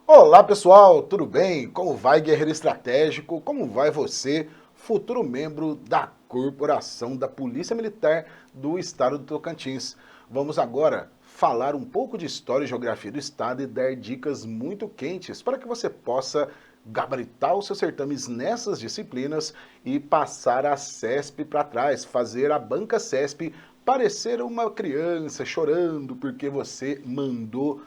Olá pessoal, tudo bem? Como vai, guerreiro estratégico? Como vai você, futuro membro da corporação da Polícia Militar do Estado do Tocantins? Vamos agora falar um pouco de história e geografia do Estado e dar dicas muito quentes para que você possa gabaritar os seus certames nessas disciplinas e passar a CESP para trás, fazer a banca CESP parecer uma criança chorando porque você mandou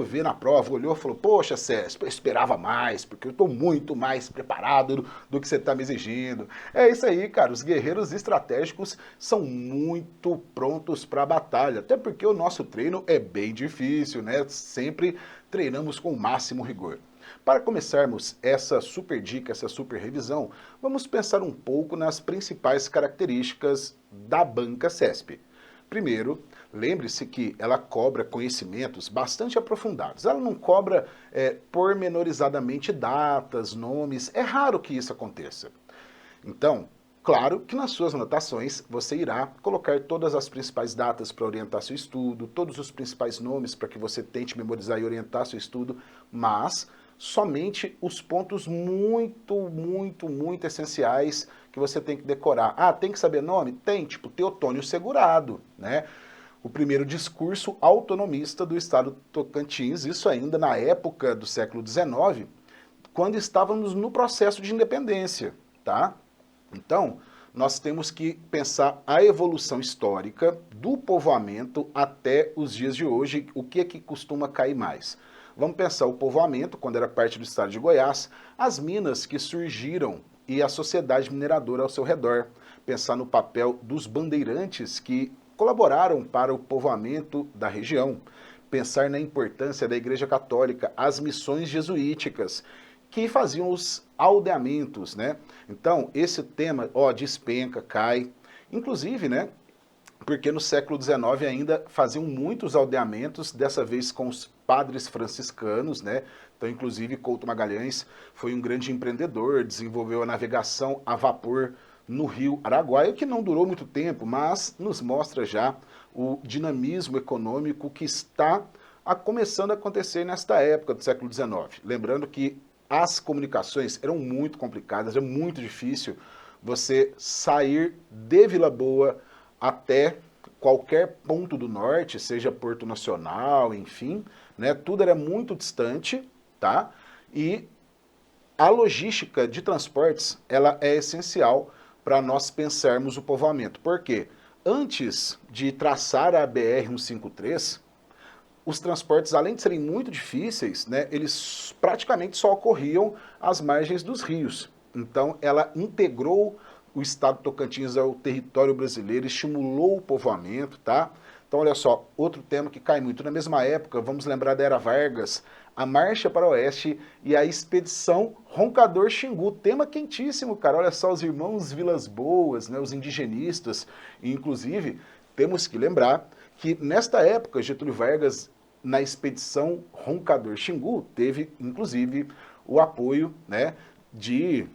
ver na prova, olhou e falou, poxa, César, eu esperava mais, porque eu estou muito mais preparado do que você está me exigindo. É isso aí, cara, os guerreiros estratégicos são muito prontos para a batalha, até porque o nosso treino é bem difícil, né? Sempre treinamos com o máximo rigor. Para começarmos essa super dica, essa super revisão, vamos pensar um pouco nas principais características da banca CESP. Primeiro, lembre-se que ela cobra conhecimentos bastante aprofundados. Ela não cobra pormenorizadamente datas, nomes. É raro que isso aconteça. Então, claro que nas suas anotações você irá colocar todas as principais datas para orientar seu estudo, todos os principais nomes para que você tente memorizar e orientar seu estudo, mas somente os pontos muito essenciais que você tem que decorar. Ah, tem que saber nome? Tem, tipo Teotônio Segurado, né? O primeiro discurso autonomista do estado do Tocantins, isso ainda na época do século XIX, quando estávamos no processo de independência, tá? Então, nós temos que pensar a evolução histórica do povoamento até os dias de hoje, o que é que costuma cair mais. Vamos pensar o povoamento, quando era parte do estado de Goiás, as minas que surgiram e a sociedade mineradora ao seu redor. Pensar no papel dos bandeirantes que colaboraram para o povoamento da região. Pensar na importância da Igreja Católica, as missões jesuíticas, que faziam os aldeamentos, né? Então, esse tema, ó, despenca, cai. Inclusive, né, porque no século XIX ainda faziam muitos aldeamentos, dessa vez com os padres franciscanos, né? Então, inclusive, Couto Magalhães foi um grande empreendedor, desenvolveu a navegação a vapor no rio Araguaia, que não durou muito tempo, mas nos mostra já o dinamismo econômico que está começando a acontecer nesta época do século XIX. Lembrando que as comunicações eram muito complicadas, é muito difícil você sair de Vila Boa até qualquer ponto do norte, seja Porto Nacional, enfim, né? Tudo era muito distante, tá? E a logística de transportes, ela é essencial para nós pensarmos o povoamento. Por quê? Antes de traçar a BR-153, os transportes, além de serem muito difíceis, né, eles praticamente só ocorriam às margens dos rios. Então, ela integrou o estado de Tocantins ao território brasileiro, estimulou o povoamento, tá? Então, olha só, outro tema que cai muito. Na mesma época, vamos lembrar da Era Vargas, a Marcha para o Oeste e a Expedição Roncador Xingu. Tema quentíssimo, cara. Olha só, os irmãos Vilas Boas, né, os indigenistas. E, inclusive, temos que lembrar que nesta época, Getúlio Vargas, na expedição Roncador Xingu, teve, inclusive, o apoio, né, de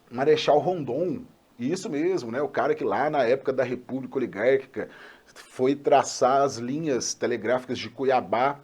Marechal Rondon. Isso mesmo, né? O cara que lá na época da República Oligárquica foi traçar as linhas telegráficas de Cuiabá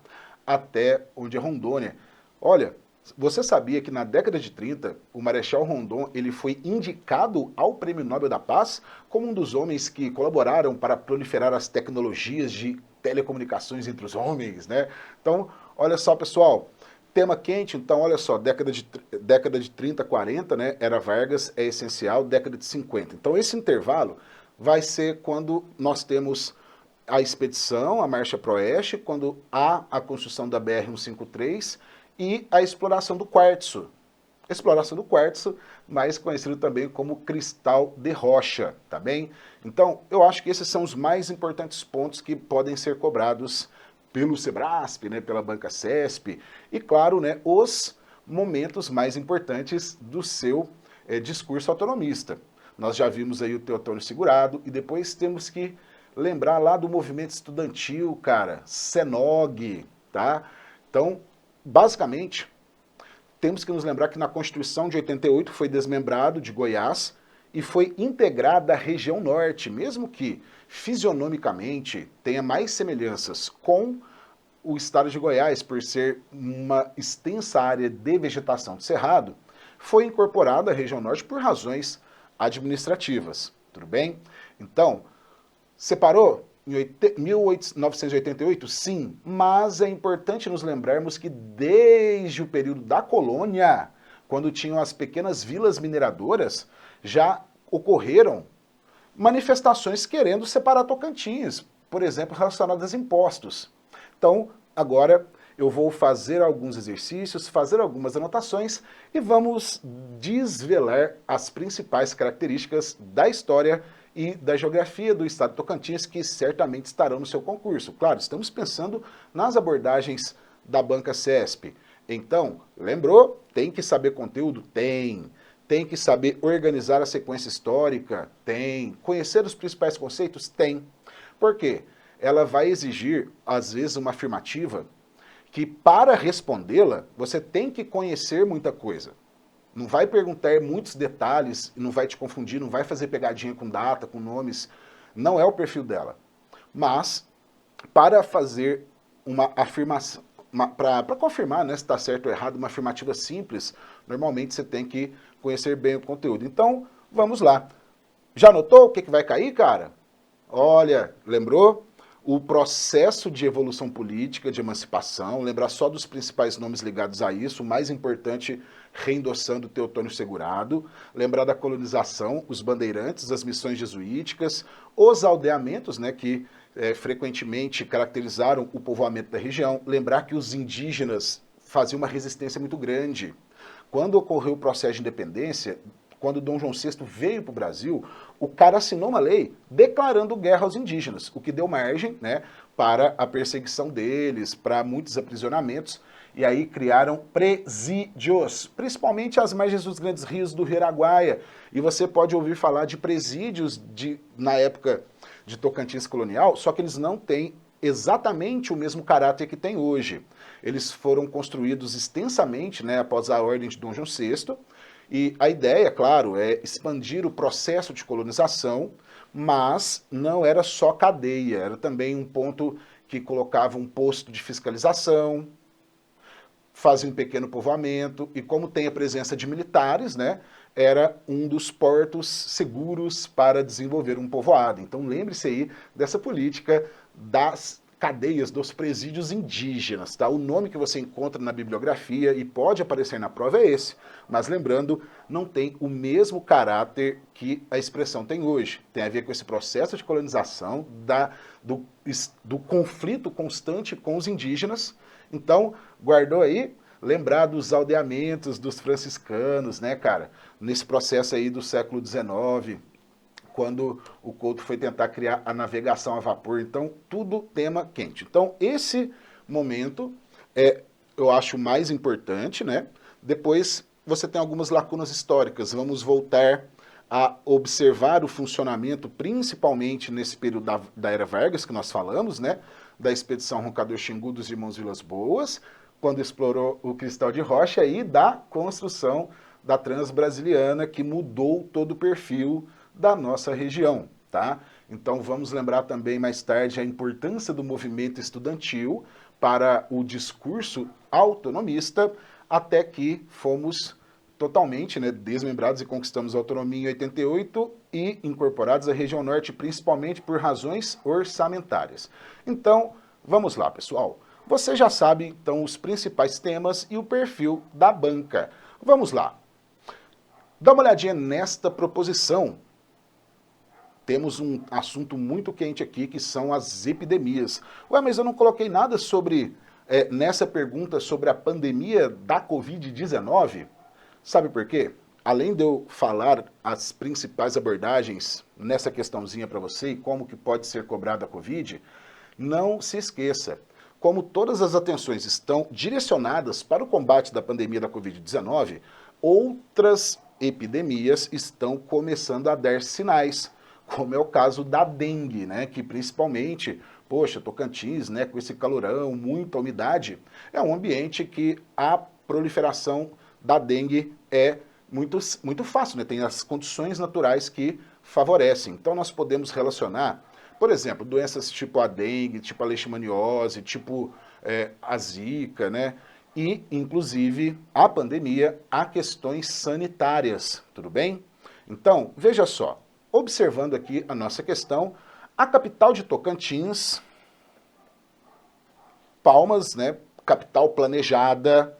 até onde é Rondônia. Olha, você sabia que na década de 30, o Marechal Rondon ele foi indicado ao Prêmio Nobel da Paz como um dos homens que colaboraram para proliferar as tecnologias de telecomunicações entre os homens, né? Então, olha só, pessoal, tema quente, então olha só, década de 30, 40, né? Era Vargas, é essencial, década de 50. Então esse intervalo vai ser quando nós temos a expedição, a Marcha para o Oeste, quando há a construção da BR-153 e a exploração do quartzo. Exploração do quartzo, mais conhecido também como cristal de rocha, tá bem? Então, eu acho que esses são os mais importantes pontos que podem ser cobrados pelo Sebrasp, né, pela Banca CESP, e claro, né, os momentos mais importantes do seu discurso autonomista. Nós já vimos aí o Teotônio Segurado, e depois temos que lembrar lá do movimento estudantil, cara, SENOG, tá? Então, basicamente, temos que nos lembrar que na Constituição de 88 foi desmembrado de Goiás e foi integrada à região norte, mesmo que fisionomicamente tenha mais semelhanças com o estado de Goiás, por ser uma extensa área de vegetação de cerrado, foi incorporada à região norte por razões administrativas, tudo bem? Então, separou em 1988? Sim, mas é importante nos lembrarmos que desde o período da colônia, quando tinham as pequenas vilas mineradoras, já ocorreram manifestações querendo separar Tocantins, por exemplo, relacionadas a impostos. Então, agora eu vou fazer alguns exercícios, fazer algumas anotações e vamos desvelar as principais características da história e da geografia do estado de Tocantins que certamente estarão no seu concurso. Claro, estamos pensando nas abordagens da banca CESP. Então, lembrou? Tem que saber conteúdo? Tem. Tem que saber organizar a sequência histórica? Tem. Conhecer os principais conceitos? Tem. Por quê? Ela vai exigir, às vezes, uma afirmativa que, para respondê-la, você tem que conhecer muita coisa. Não vai perguntar muitos detalhes, não vai te confundir, não vai fazer pegadinha com data, com nomes. Não é o perfil dela. Mas, para fazer uma afirmação, para confirmar, né, se está certo ou errado, uma afirmativa simples, normalmente você tem que conhecer bem o conteúdo. Então, vamos lá. Já notou o que vai cair, cara? Olha, lembrou? O processo de evolução política, de emancipação, lembrar só dos principais nomes ligados a isso, o mais importante, reendossando Teotônio Segurado, lembrar da colonização, os bandeirantes, as missões jesuíticas, os aldeamentos, né, que frequentemente caracterizaram o povoamento da região, lembrar que os indígenas faziam uma resistência muito grande. Quando ocorreu o processo de independência, quando Dom João VI veio para o Brasil, o cara assinou uma lei declarando guerra aos indígenas, o que deu margem, né, para a perseguição deles, para muitos aprisionamentos, e aí criaram presídios, principalmente às margens dos grandes rios do Rio Araguaia. E você pode ouvir falar de presídios na época de Tocantins colonial, só que eles não têm exatamente o mesmo caráter que tem hoje. Eles foram construídos extensamente, né, após a ordem de Dom João VI, e a ideia, claro, é expandir o processo de colonização, mas não era só cadeia, era também um ponto que colocava um posto de fiscalização, fazia um pequeno povoamento, e como tem a presença de militares, né, era um dos portos seguros para desenvolver um povoado. Então lembre-se aí dessa política das cadeias, dos presídios indígenas, tá? O nome que você encontra na bibliografia e pode aparecer na prova é esse, mas lembrando, não tem o mesmo caráter que a expressão tem hoje. Tem a ver com esse processo de colonização, do conflito constante com os indígenas. Então, guardou aí? Lembrar dos aldeamentos dos franciscanos, né, cara? Nesse processo aí do século XIX, quando o Couto foi tentar criar a navegação a vapor. Então, tudo tema quente. Então, esse momento eu acho mais importante, né? Depois, você tem algumas lacunas históricas. Vamos voltar a observar o funcionamento, principalmente nesse período da Era Vargas, que nós falamos, né? Da expedição Roncador Xingu dos irmãos Vilas Boas, quando explorou o cristal de rocha, e da construção da Transbrasiliana, que mudou todo o perfil da nossa região, tá? Então vamos lembrar também mais tarde a importância do movimento estudantil para o discurso autonomista, até que fomos totalmente, né, desmembrados e conquistamos a autonomia em 88 e incorporados à região norte, principalmente por razões orçamentárias. Então, vamos lá, pessoal. Você já sabe, então, os principais temas e o perfil da banca. Vamos lá. Dá uma olhadinha nesta proposição. Temos um assunto muito quente aqui, que são as epidemias. Ué, mas eu não coloquei nada sobre, nessa pergunta, sobre a pandemia da Covid-19? Sabe por quê? Além de eu falar as principais abordagens nessa questãozinha para você e como que pode ser cobrada a Covid, não se esqueça, como todas as atenções estão direcionadas para o combate da pandemia da Covid-19, outras epidemias estão começando a dar sinais, como é o caso da dengue, né, que principalmente, poxa, Tocantins, né, com esse calorão, muita umidade, é um ambiente que a proliferação da dengue é muito fácil, né, tem as condições naturais que favorecem. Então nós podemos relacionar, Por exemplo, doenças tipo a dengue, tipo a leishmaniose, tipo a zika, né? E, inclusive, a pandemia, há questões sanitárias, tudo bem? Então, veja só, observando aqui a nossa questão, a capital de Tocantins, Palmas, né? Capital planejada,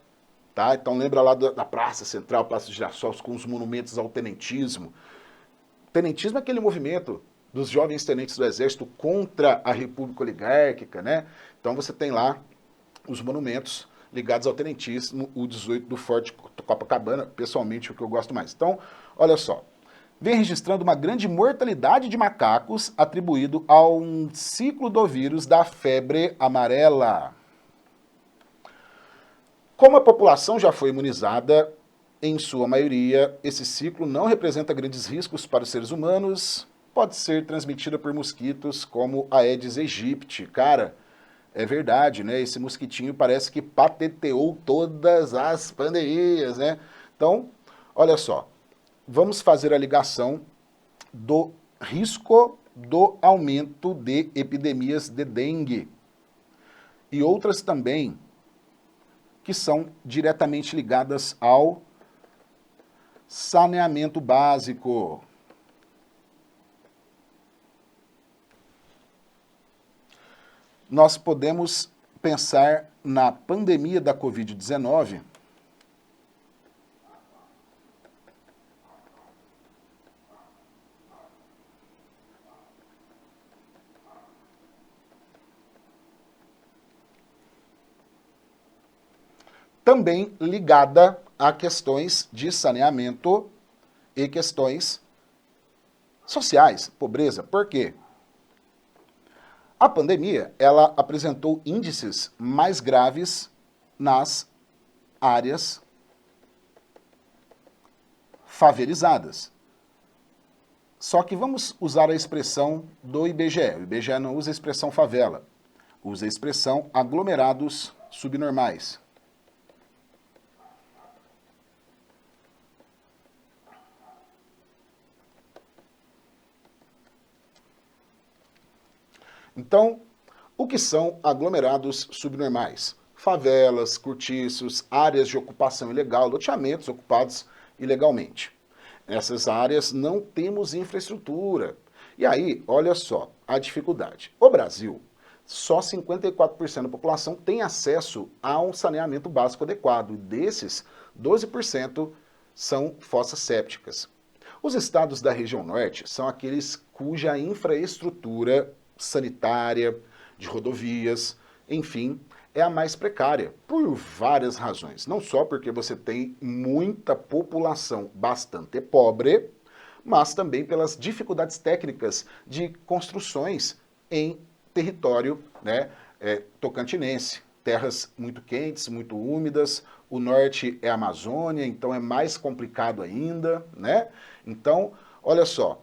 tá? Então lembra lá da Praça Central, Praça de Girassol, com os monumentos ao tenentismo. Tenentismo é aquele movimento dos jovens tenentes do Exército contra a República Oligárquica, né? Então você tem lá os monumentos ligados ao tenentismo, o 18 do Forte Copacabana, pessoalmente o que eu gosto mais. Então, olha só, vem registrando uma grande mortalidade de macacos atribuído a um ciclo do vírus da febre amarela. Como a população já foi imunizada, em sua maioria, esse ciclo não representa grandes riscos para os seres humanos, pode ser transmitida por mosquitos como a Aedes aegypti. Cara, é verdade, né? Esse mosquitinho parece que patenteou todas as pandemias, né? Então, olha só, vamos fazer a ligação do risco do aumento de epidemias de dengue e outras também que são diretamente ligadas ao saneamento básico. Nós podemos pensar na pandemia da Covid-19 também ligada a questões de saneamento e questões sociais, pobreza. Por quê? A pandemia, ela apresentou índices mais graves nas áreas favelizadas. Só que vamos usar a expressão do IBGE. O IBGE não usa a expressão favela, usa a expressão aglomerados subnormais. Então, o que são aglomerados subnormais? Favelas, cortiços, áreas de ocupação ilegal, loteamentos ocupados ilegalmente. Nessas áreas não temos infraestrutura. E aí, olha só a dificuldade. O Brasil, só 54% da população tem acesso a um saneamento básico adequado. E desses, 12% são fossas sépticas. Os estados da região norte são aqueles cuja infraestrutura sanitária, de rodovias, enfim, é a mais precária, por várias razões. Não só porque você tem muita população bastante pobre, mas também pelas dificuldades técnicas de construções em território, né, tocantinense. Terras muito quentes, muito úmidas, o norte é a Amazônia, então é mais complicado ainda, né? Então, olha só,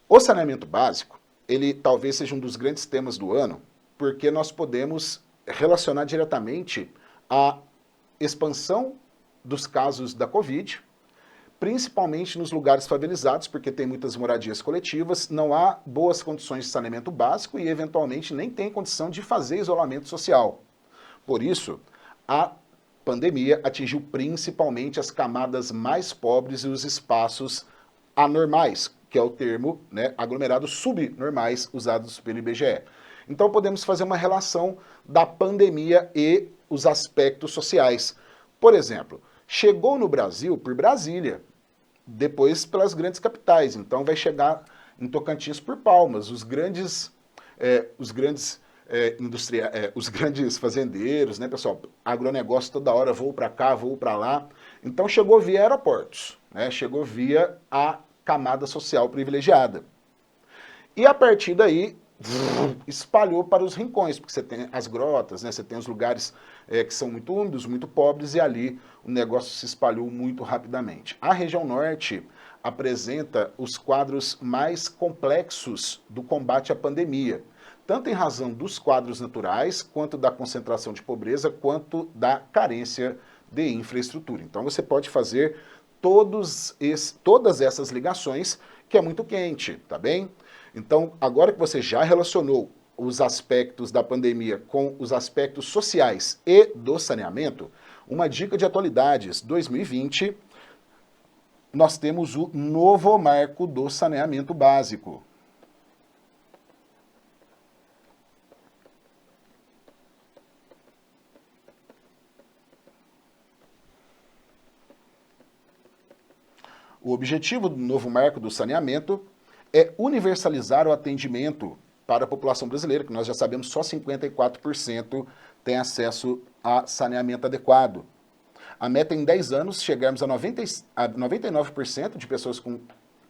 o saneamento básico, ele talvez seja um dos grandes temas do ano, porque nós podemos relacionar diretamente a expansão dos casos da Covid, principalmente nos lugares favelizados, porque tem muitas moradias coletivas, não há boas condições de saneamento básico e, eventualmente, nem tem condição de fazer isolamento social. Por isso, a pandemia atingiu principalmente as camadas mais pobres e os espaços anormais, que é o termo, né, aglomerados subnormais usados pelo IBGE. Então podemos fazer uma relação da pandemia e os aspectos sociais. Por exemplo, chegou no Brasil por Brasília, depois pelas grandes capitais, então vai chegar em Tocantins por Palmas, os grandes os grandes fazendeiros, né, pessoal? Agronegócio toda hora, voo para cá, voo para lá. Então chegou via aeroportos, né? Chegou via a camada social privilegiada. E a partir daí espalhou para os rincões, porque você tem as grotas, né? Você tem os lugares que são muito úmidos, muito pobres, e ali o negócio se espalhou muito rapidamente. A região norte apresenta os quadros mais complexos do combate à pandemia, tanto em razão dos quadros naturais, quanto da concentração de pobreza, quanto da carência de infraestrutura. Então você pode fazer todas essas ligações, que é muito quente, tá bem? Então, agora que você já relacionou os aspectos da pandemia com os aspectos sociais e do saneamento, uma dica de atualidades 2020, nós temos o novo marco do saneamento básico. O objetivo do novo marco do saneamento é universalizar o atendimento para a população brasileira, que nós já sabemos só 54% tem acesso a saneamento adequado. A meta é em 10 anos chegarmos a 99% de pessoas com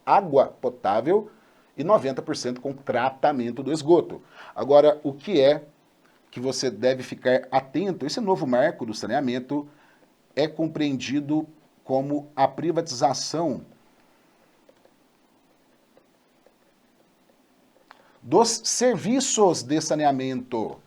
água potável e 90% com tratamento do esgoto. Agora, o que é que você deve ficar atento? Esse novo marco do saneamento é compreendido como a privatização dos serviços de saneamento.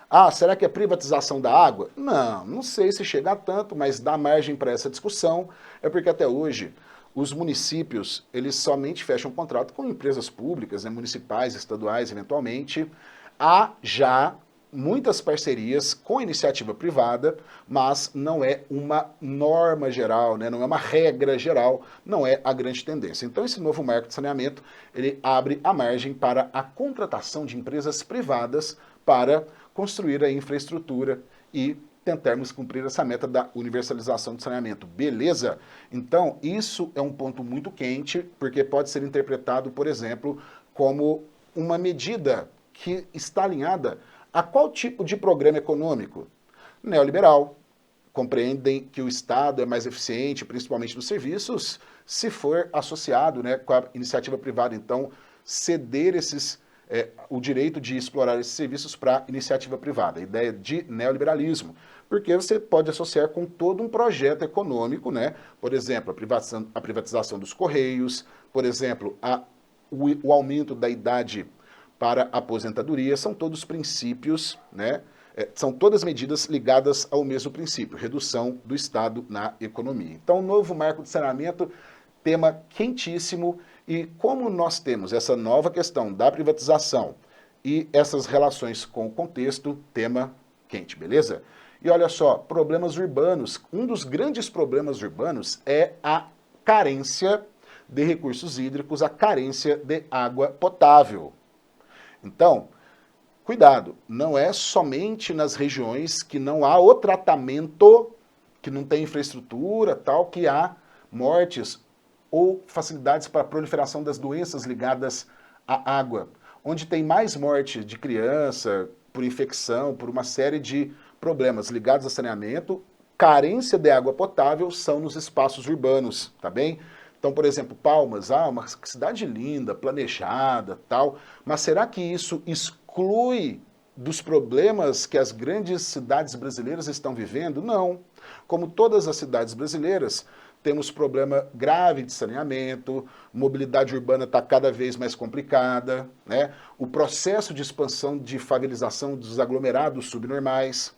Ah, será que é privatização da água? Não sei se chega a tanto, mas dá margem para essa discussão, é porque até hoje os municípios, eles somente fecham contrato com empresas públicas, né, municipais, estaduais, eventualmente. Há já muitas parcerias com iniciativa privada, mas não é uma norma geral, né? Não é uma regra geral, não é a grande tendência. Então esse novo marco de saneamento, ele abre a margem para a contratação de empresas privadas para construir a infraestrutura e tentarmos cumprir essa meta da universalização do saneamento. Beleza? Então isso é um ponto muito quente, porque pode ser interpretado, por exemplo, como uma medida que está alinhada a qual tipo de programa econômico? Neoliberal. Compreendem que o Estado é mais eficiente, principalmente nos serviços, se for associado, né, com a iniciativa privada. Então, ceder o direito de explorar esses serviços para a iniciativa privada. A ideia de neoliberalismo. Porque você pode associar com todo um projeto econômico, né? Por exemplo, a privatização dos Correios, por exemplo, o aumento da idade para a aposentadoria, são todos princípios, né? São todas medidas ligadas ao mesmo princípio, redução do Estado na economia. Então, novo marco de saneamento, tema quentíssimo, e como nós temos essa nova questão da privatização e essas relações com o contexto, tema quente, beleza? E olha só, problemas urbanos. Um dos grandes problemas urbanos é a carência de recursos hídricos, a carência de água potável. Então, cuidado, não é somente nas regiões que não há o tratamento, que não tem infraestrutura, tal, que há mortes ou facilidades para a proliferação das doenças ligadas à água. Onde tem mais morte de criança, por infecção, por uma série de problemas ligados a saneamento, carência de água potável são nos espaços urbanos, tá bem? Então, por exemplo, Palmas, uma cidade linda, planejada, tal, mas será que isso exclui dos problemas que as grandes cidades brasileiras estão vivendo? Não. Como todas as cidades brasileiras, temos problema grave de saneamento, mobilidade urbana está cada vez mais complicada, né? O processo de expansão de favelização dos aglomerados subnormais.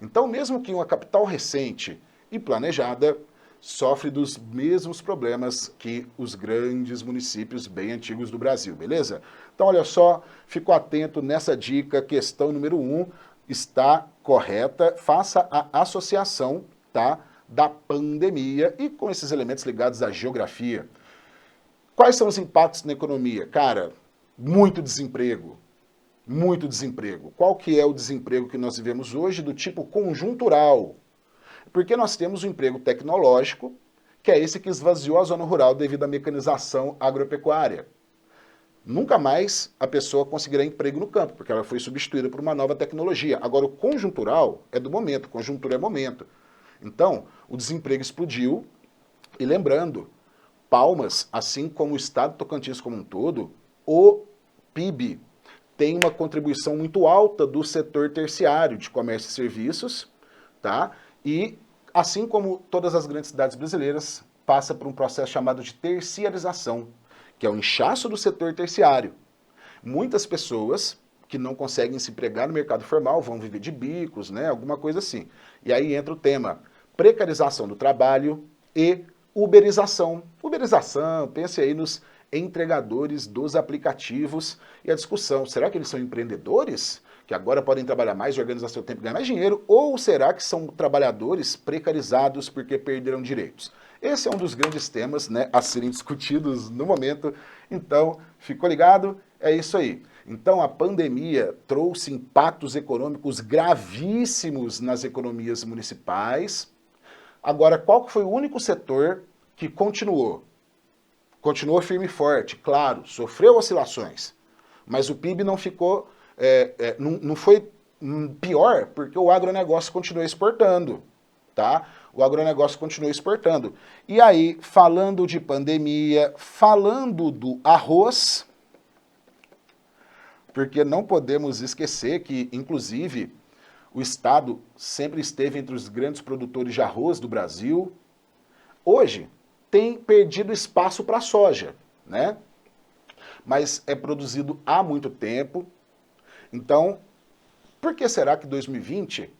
Então, mesmo que uma capital recente e planejada, sofre dos mesmos problemas que os grandes municípios bem antigos do Brasil, beleza? Então, olha só, ficou atento nessa dica, questão número 1 está correta, faça a associação, tá, da pandemia e com esses elementos ligados à geografia. Quais são os impactos na economia? Cara, muito desemprego. Muito desemprego. Qual que é o desemprego que nós vivemos hoje do tipo conjuntural? Porque nós temos o emprego tecnológico, que é esse que esvaziou a zona rural devido à mecanização agropecuária. Nunca mais a pessoa conseguirá emprego no campo, porque ela foi substituída por uma nova tecnologia. Agora, o conjuntural é do momento, conjuntura é momento. Então, o desemprego explodiu, e lembrando, Palmas, assim como o estado do Tocantins como um todo, o PIB tem uma contribuição muito alta do setor terciário de comércio e serviços, tá? E, assim como todas as grandes cidades brasileiras, passa por um processo chamado de terciarização, que é o inchaço do setor terciário. Muitas pessoas que não conseguem se empregar no mercado formal vão viver de bicos, né, alguma coisa assim. E aí entra o tema precarização do trabalho e uberização. Uberização, pense aí nos entregadores dos aplicativos. E a discussão, será que eles são empreendedores? Que agora podem trabalhar mais, organizar seu tempo e ganhar mais dinheiro? Ou será que são trabalhadores precarizados porque perderam direitos? Esse é um dos grandes temas, né, a serem discutidos no momento. Então, ficou ligado? É isso aí. Então, a pandemia trouxe impactos econômicos gravíssimos nas economias municipais. Agora, qual foi o único setor que continuou? Continuou firme e forte, claro, sofreu oscilações, mas o PIB não ficou, não foi pior, porque o agronegócio continuou exportando, tá? O agronegócio continuou exportando. E aí, falando de pandemia, falando do arroz, porque não podemos esquecer que, inclusive, o Estado sempre esteve entre os grandes produtores de arroz do Brasil. Hoje, tem perdido espaço para a soja, né? Mas é produzido há muito tempo. Então, por que será que 2020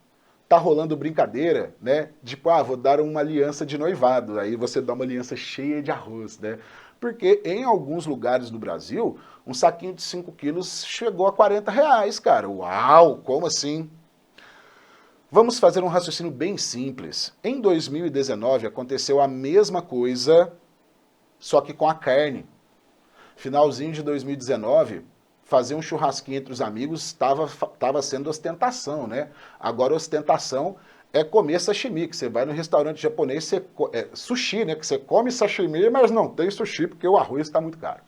tá rolando brincadeira, né? Tipo, vou dar uma aliança de noivado. Aí você dá uma aliança cheia de arroz, né? Porque em alguns lugares do Brasil, um saquinho de 5 quilos chegou a R$ 40, cara. Uau, como assim? Vamos fazer um raciocínio bem simples. Em 2019 aconteceu a mesma coisa, só que com a carne. Finalzinho de 2019, fazer um churrasquinho entre os amigos estava sendo ostentação, né? Agora ostentação é comer sashimi, que você vai no restaurante japonês, sushi, né? Que você come sashimi, mas não tem sushi porque o arroz está muito caro.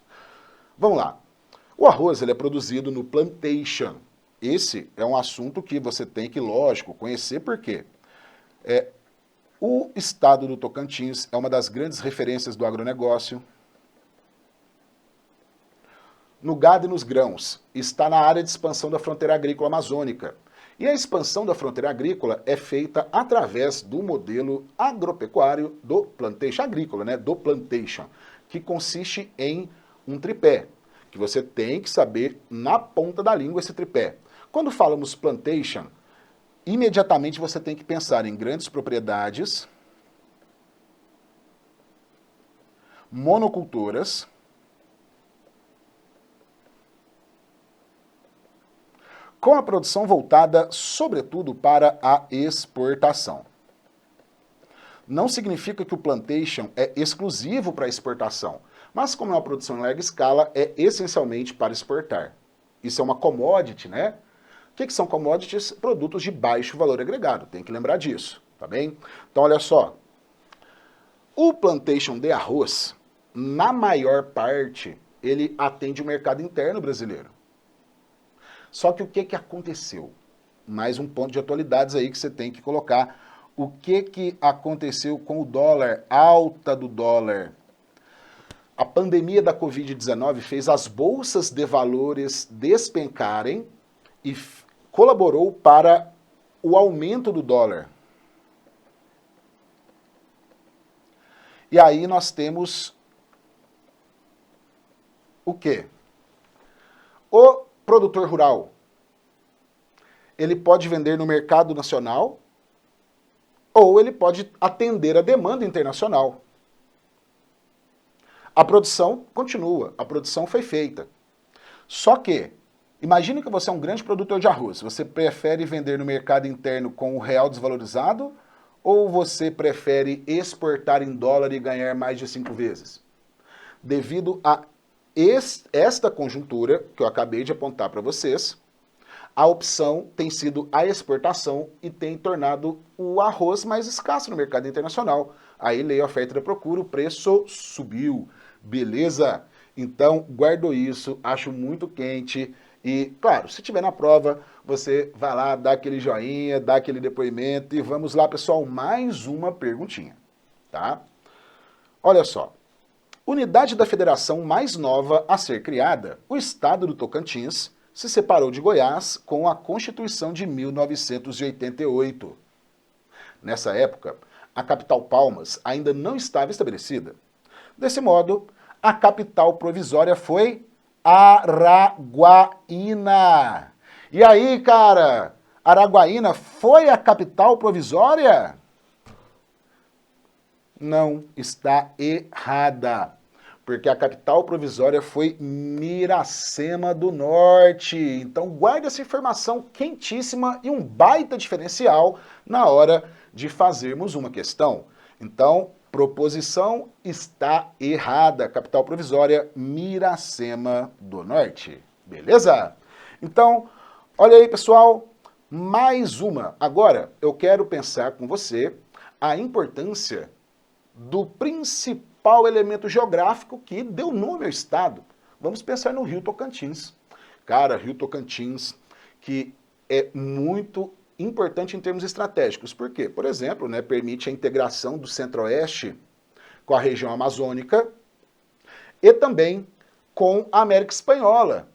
Vamos lá. O arroz ele é produzido no plantation. Esse é um assunto que você tem que, lógico, conhecer por quê. O estado do Tocantins é uma das grandes referências do agronegócio. No gado e nos grãos, está na área de expansão da fronteira agrícola amazônica. E a expansão da fronteira agrícola é feita através do modelo agropecuário do plantation agrícola, né? Do plantation, que consiste em um tripé, que você tem que saber na ponta da língua esse tripé. Quando falamos plantation, imediatamente você tem que pensar em grandes propriedades, monocultoras, com a produção voltada, sobretudo, para a exportação. Não significa que o plantation é exclusivo para exportação, mas como é uma produção em larga escala, é essencialmente para exportar. Isso é uma commodity, né? O que são commodities? Produtos de baixo valor agregado, tem que lembrar disso, tá bem? Então, olha só, o plantation de arroz, na maior parte, ele atende o mercado interno brasileiro. Só que o que aconteceu? Mais um ponto de atualidades aí que você tem que colocar. O que aconteceu com o dólar, alta do dólar? A pandemia da Covid-19 fez as bolsas de valores despencarem e colaborou para o aumento do dólar. E aí nós temos o quê? O produtor rural, ele pode vender no mercado nacional ou ele pode atender a demanda internacional. A produção continua, a produção foi feita. Só que, imagine que você é um grande produtor de arroz, você prefere vender no mercado interno com o real desvalorizado ou você prefere exportar em dólar e ganhar mais de 5 vezes? Devido a esta conjuntura que eu acabei de apontar para vocês, a opção tem sido a exportação e tem tornado o arroz mais escasso no mercado internacional. Aí lei a oferta e procura, o preço subiu. Beleza? Então, guardo isso, acho muito quente e, claro, se tiver na prova, você vai lá, dá aquele joinha, dá aquele depoimento e vamos lá, pessoal, mais uma perguntinha, tá? Olha só. Unidade da federação mais nova a ser criada, o estado do Tocantins se separou de Goiás com a Constituição de 1988. Nessa época, a capital Palmas ainda não estava estabelecida. Desse modo, a capital provisória foi Araguaína. E aí, cara, Araguaína foi a capital provisória? Não, está errada. Porque a capital provisória foi Miracema do Norte. Então guarde essa informação quentíssima e um baita diferencial na hora de fazermos uma questão. Então, proposição está errada. Capital provisória Miracema do Norte. Beleza? Então, olha aí, pessoal, mais uma. Agora, eu quero pensar com você a importância do principal elemento geográfico que deu nome ao estado. Vamos pensar no Rio Tocantins. Cara, Rio Tocantins, que é muito importante em termos estratégicos. Por quê? Por exemplo, né, permite a integração do Centro-Oeste com a região amazônica e também com a América Espanhola.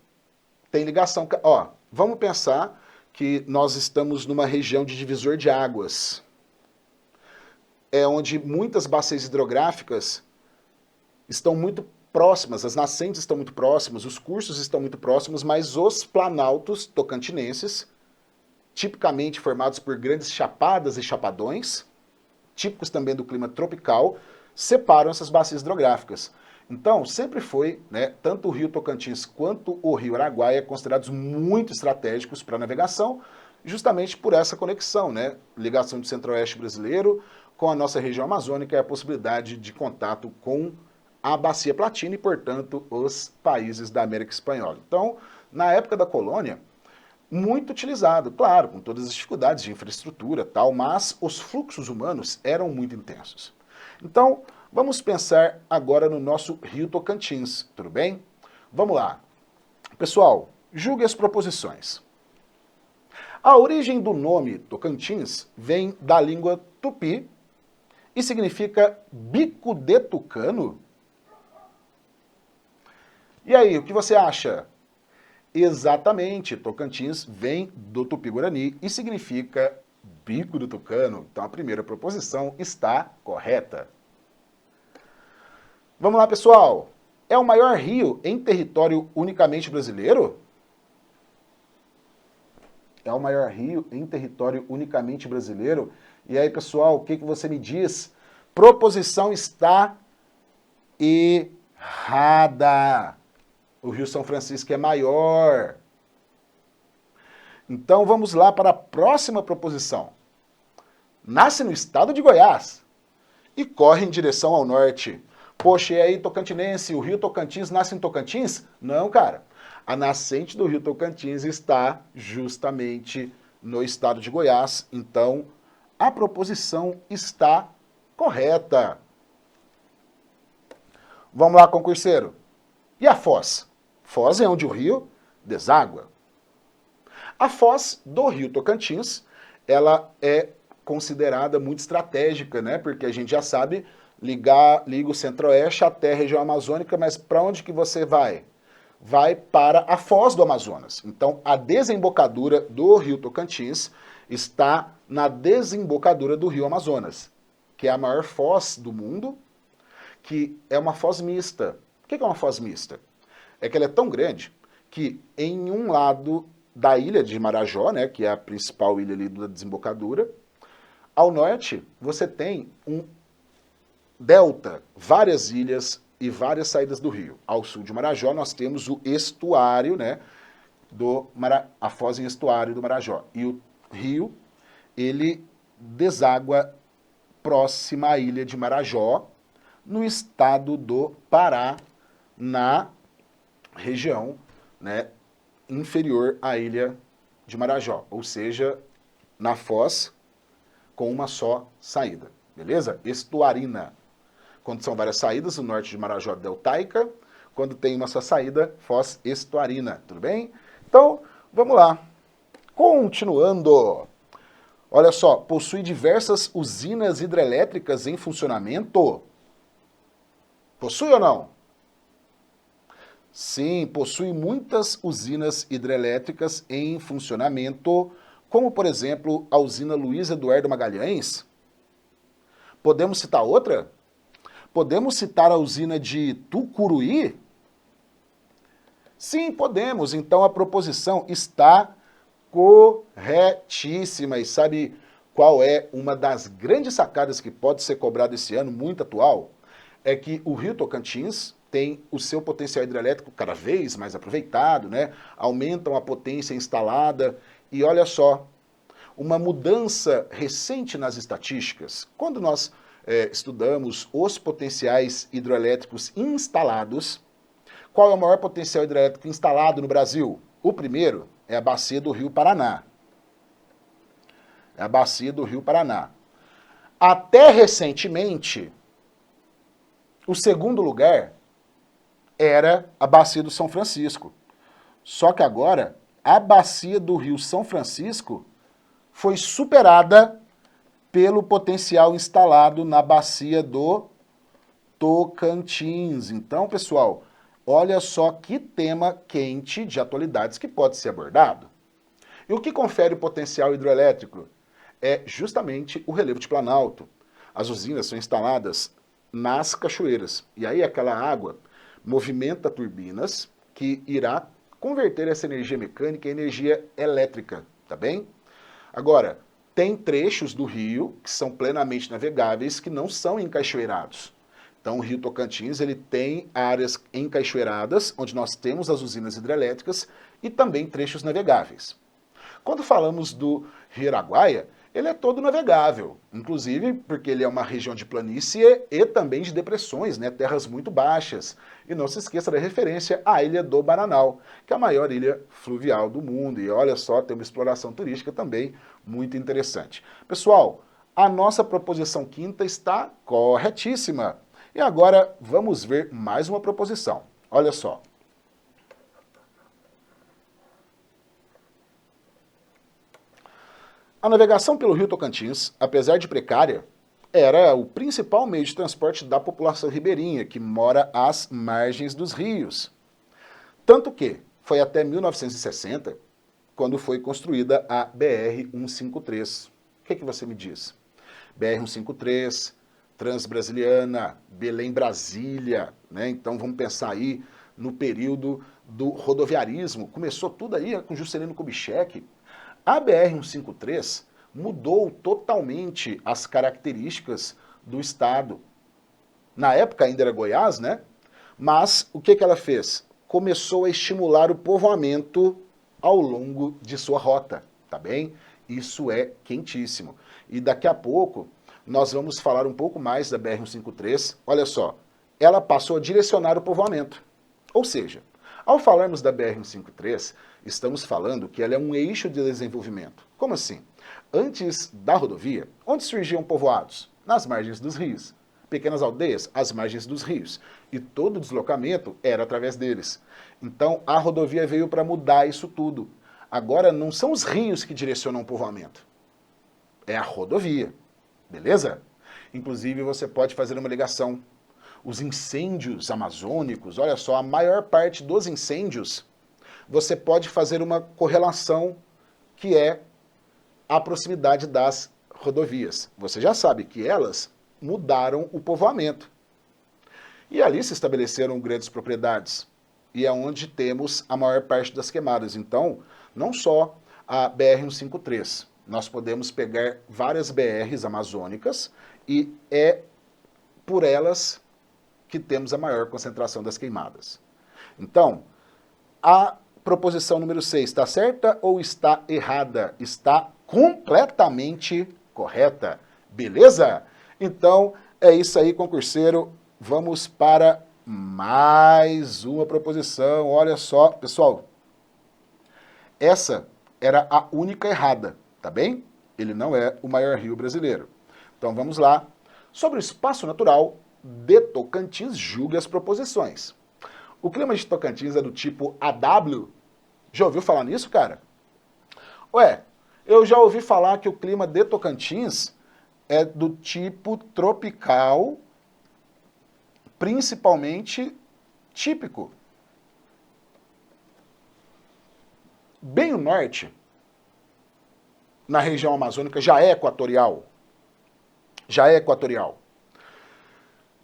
Tem ligação... Ó, vamos pensar que nós estamos numa região de divisor de águas. É onde muitas bacias hidrográficas estão muito próximas, as nascentes estão muito próximas, os cursos estão muito próximos, mas os planaltos tocantinenses, tipicamente formados por grandes chapadas e chapadões, típicos também do clima tropical, separam essas bacias hidrográficas. Então, sempre foi, né, tanto o Rio Tocantins quanto o Rio Araguaia considerados muito estratégicos para a navegação, justamente por essa conexão, né, ligação do Centro-Oeste brasileiro com a nossa região amazônica e a possibilidade de contato com a Bacia Platina e, portanto, os países da América Espanhola. Então, na época da colônia, muito utilizado, claro, com todas as dificuldades de infraestrutura, tal, mas os fluxos humanos eram muito intensos. Então, vamos pensar agora no nosso Rio Tocantins, tudo bem? Vamos lá. Pessoal, julgue as proposições. A origem do nome Tocantins vem da língua tupi e significa bico de tucano. E aí, o que você acha? Exatamente, Tocantins vem do tupi-guarani e significa bico do tucano. Então a primeira proposição está correta. Vamos lá, pessoal. É o maior rio em território unicamente brasileiro? É o maior rio em território unicamente brasileiro? E aí, pessoal, o que você me diz? Proposição está errada. O Rio São Francisco é maior. Então vamos lá para a próxima proposição. Nasce no estado de Goiás e corre em direção ao norte. Poxa, e aí, tocantinense, o Rio Tocantins nasce em Tocantins? Não, cara. A nascente do Rio Tocantins está justamente no estado de Goiás. Então, a proposição está correta. Vamos lá, concurseiro. E a foz? Foz é onde o rio deságua. A foz do Rio Tocantins, ela é considerada muito estratégica, né? Porque a gente já sabe, liga o Centro-Oeste até a região amazônica, mas para onde que você vai? Vai para a foz do Amazonas. Então, a desembocadura do Rio Tocantins está na desembocadura do Rio Amazonas, que é a maior foz do mundo, que é uma foz mista. O que é uma foz mista? É que ela é tão grande que em um lado da ilha de Marajó, né, que é a principal ilha ali da desembocadura, ao norte você tem um delta, várias ilhas e várias saídas do rio. Ao sul de Marajó nós temos o estuário, né, a foz em estuário do Marajó. E o rio, ele deságua próxima à ilha de Marajó, no estado do Pará, na região, né, inferior à ilha de Marajó, ou seja, na foz com uma só saída, beleza? Estuarina. Quando são várias saídas, o norte de Marajó deltaica, quando tem uma só saída, foz estuarina, tudo bem? Então, vamos lá. Continuando. Olha só, possui diversas usinas hidrelétricas em funcionamento. Possui ou não? Sim, possui muitas usinas hidrelétricas em funcionamento, como, por exemplo, a usina Luiz Eduardo Magalhães. Podemos citar outra? Podemos citar a usina de Tucuruí? Sim, podemos. Então a proposição está corretíssima. E sabe qual é uma das grandes sacadas que pode ser cobrada esse ano, muito atual? É que o Rio Tocantins, têm o seu potencial hidrelétrico cada vez mais aproveitado, né? Aumentam a potência instalada e olha só, uma mudança recente nas estatísticas. Quando nós estudamos os potenciais hidroelétricos instalados, qual é o maior potencial hidrelétrico instalado no Brasil? O primeiro é a bacia do Rio Paraná. É a bacia do Rio Paraná. Até recentemente, o segundo lugar era a bacia do São Francisco. Só que agora, a bacia do Rio São Francisco foi superada pelo potencial instalado na bacia do Tocantins. Então, pessoal, olha só que tema quente de atualidades que pode ser abordado. E o que confere o potencial hidroelétrico? É justamente o relevo de planalto. As usinas são instaladas nas cachoeiras. E aí aquela água movimenta turbinas que irá converter essa energia mecânica em energia elétrica, tá bem? Agora, tem trechos do rio que são plenamente navegáveis que não são encachoeirados. Então o Rio Tocantins ele tem áreas encachoeiradas, onde nós temos as usinas hidrelétricas e também trechos navegáveis. Quando falamos do Rio Araguaia, ele é todo navegável, inclusive porque ele é uma região de planície e também de depressões, né, terras muito baixas. E não se esqueça da referência à Ilha do Bananal, que é a maior ilha fluvial do mundo. E olha só, tem uma exploração turística também muito interessante. Pessoal, a nossa proposição quinta está corretíssima. E agora vamos ver mais uma proposição. Olha só. A navegação pelo Rio Tocantins, apesar de precária, era o principal meio de transporte da população ribeirinha, que mora às margens dos rios. Tanto que foi até 1960, quando foi construída a BR-153. O que você me diz? BR-153, Transbrasiliana, Belém-Brasília, né? Então vamos pensar aí no período do rodoviarismo. Começou tudo aí com Juscelino Kubitschek. A BR-153 mudou totalmente as características do estado. Na época ainda era Goiás, né? Mas o que ela fez? Começou a estimular o povoamento ao longo de sua rota, tá bem? Isso é quentíssimo. E daqui a pouco nós vamos falar um pouco mais da BR-153. Olha só, ela passou a direcionar o povoamento. Ou seja, ao falarmos da BR-153, estamos falando que ela é um eixo de desenvolvimento. Como assim? Antes da rodovia, onde surgiam povoados? Nas margens dos rios. Pequenas aldeias, às margens dos rios. E todo deslocamento era através deles. Então, a rodovia veio para mudar isso tudo. Agora, não são os rios que direcionam o povoamento. É a rodovia. Beleza? Inclusive, você pode fazer uma ligação. Os incêndios amazônicos, olha só, a maior parte dos incêndios, você pode fazer uma correlação que é a proximidade das rodovias. Você já sabe que elas mudaram o povoamento. E ali se estabeleceram grandes propriedades. E é onde temos a maior parte das queimadas. Então, não só a BR-153. Nós podemos pegar várias BRs amazônicas e é por elas que temos a maior concentração das queimadas. Então, a proposição número 6 está certa ou está errada? Está completamente correta. Beleza? Então, é isso aí, concurseiro. Vamos para mais uma proposição. Olha só, pessoal. Essa era a única errada, tá bem? Ele não é o maior rio brasileiro. Então, vamos lá. Sobre o espaço natural de Tocantins, julgue as proposições. O clima de Tocantins é do tipo AW. Já ouviu falar nisso, cara? Ué, eu já ouvi falar que o clima de Tocantins é do tipo tropical, principalmente típico. Bem o norte, na região amazônica, já é equatorial. Já é equatorial.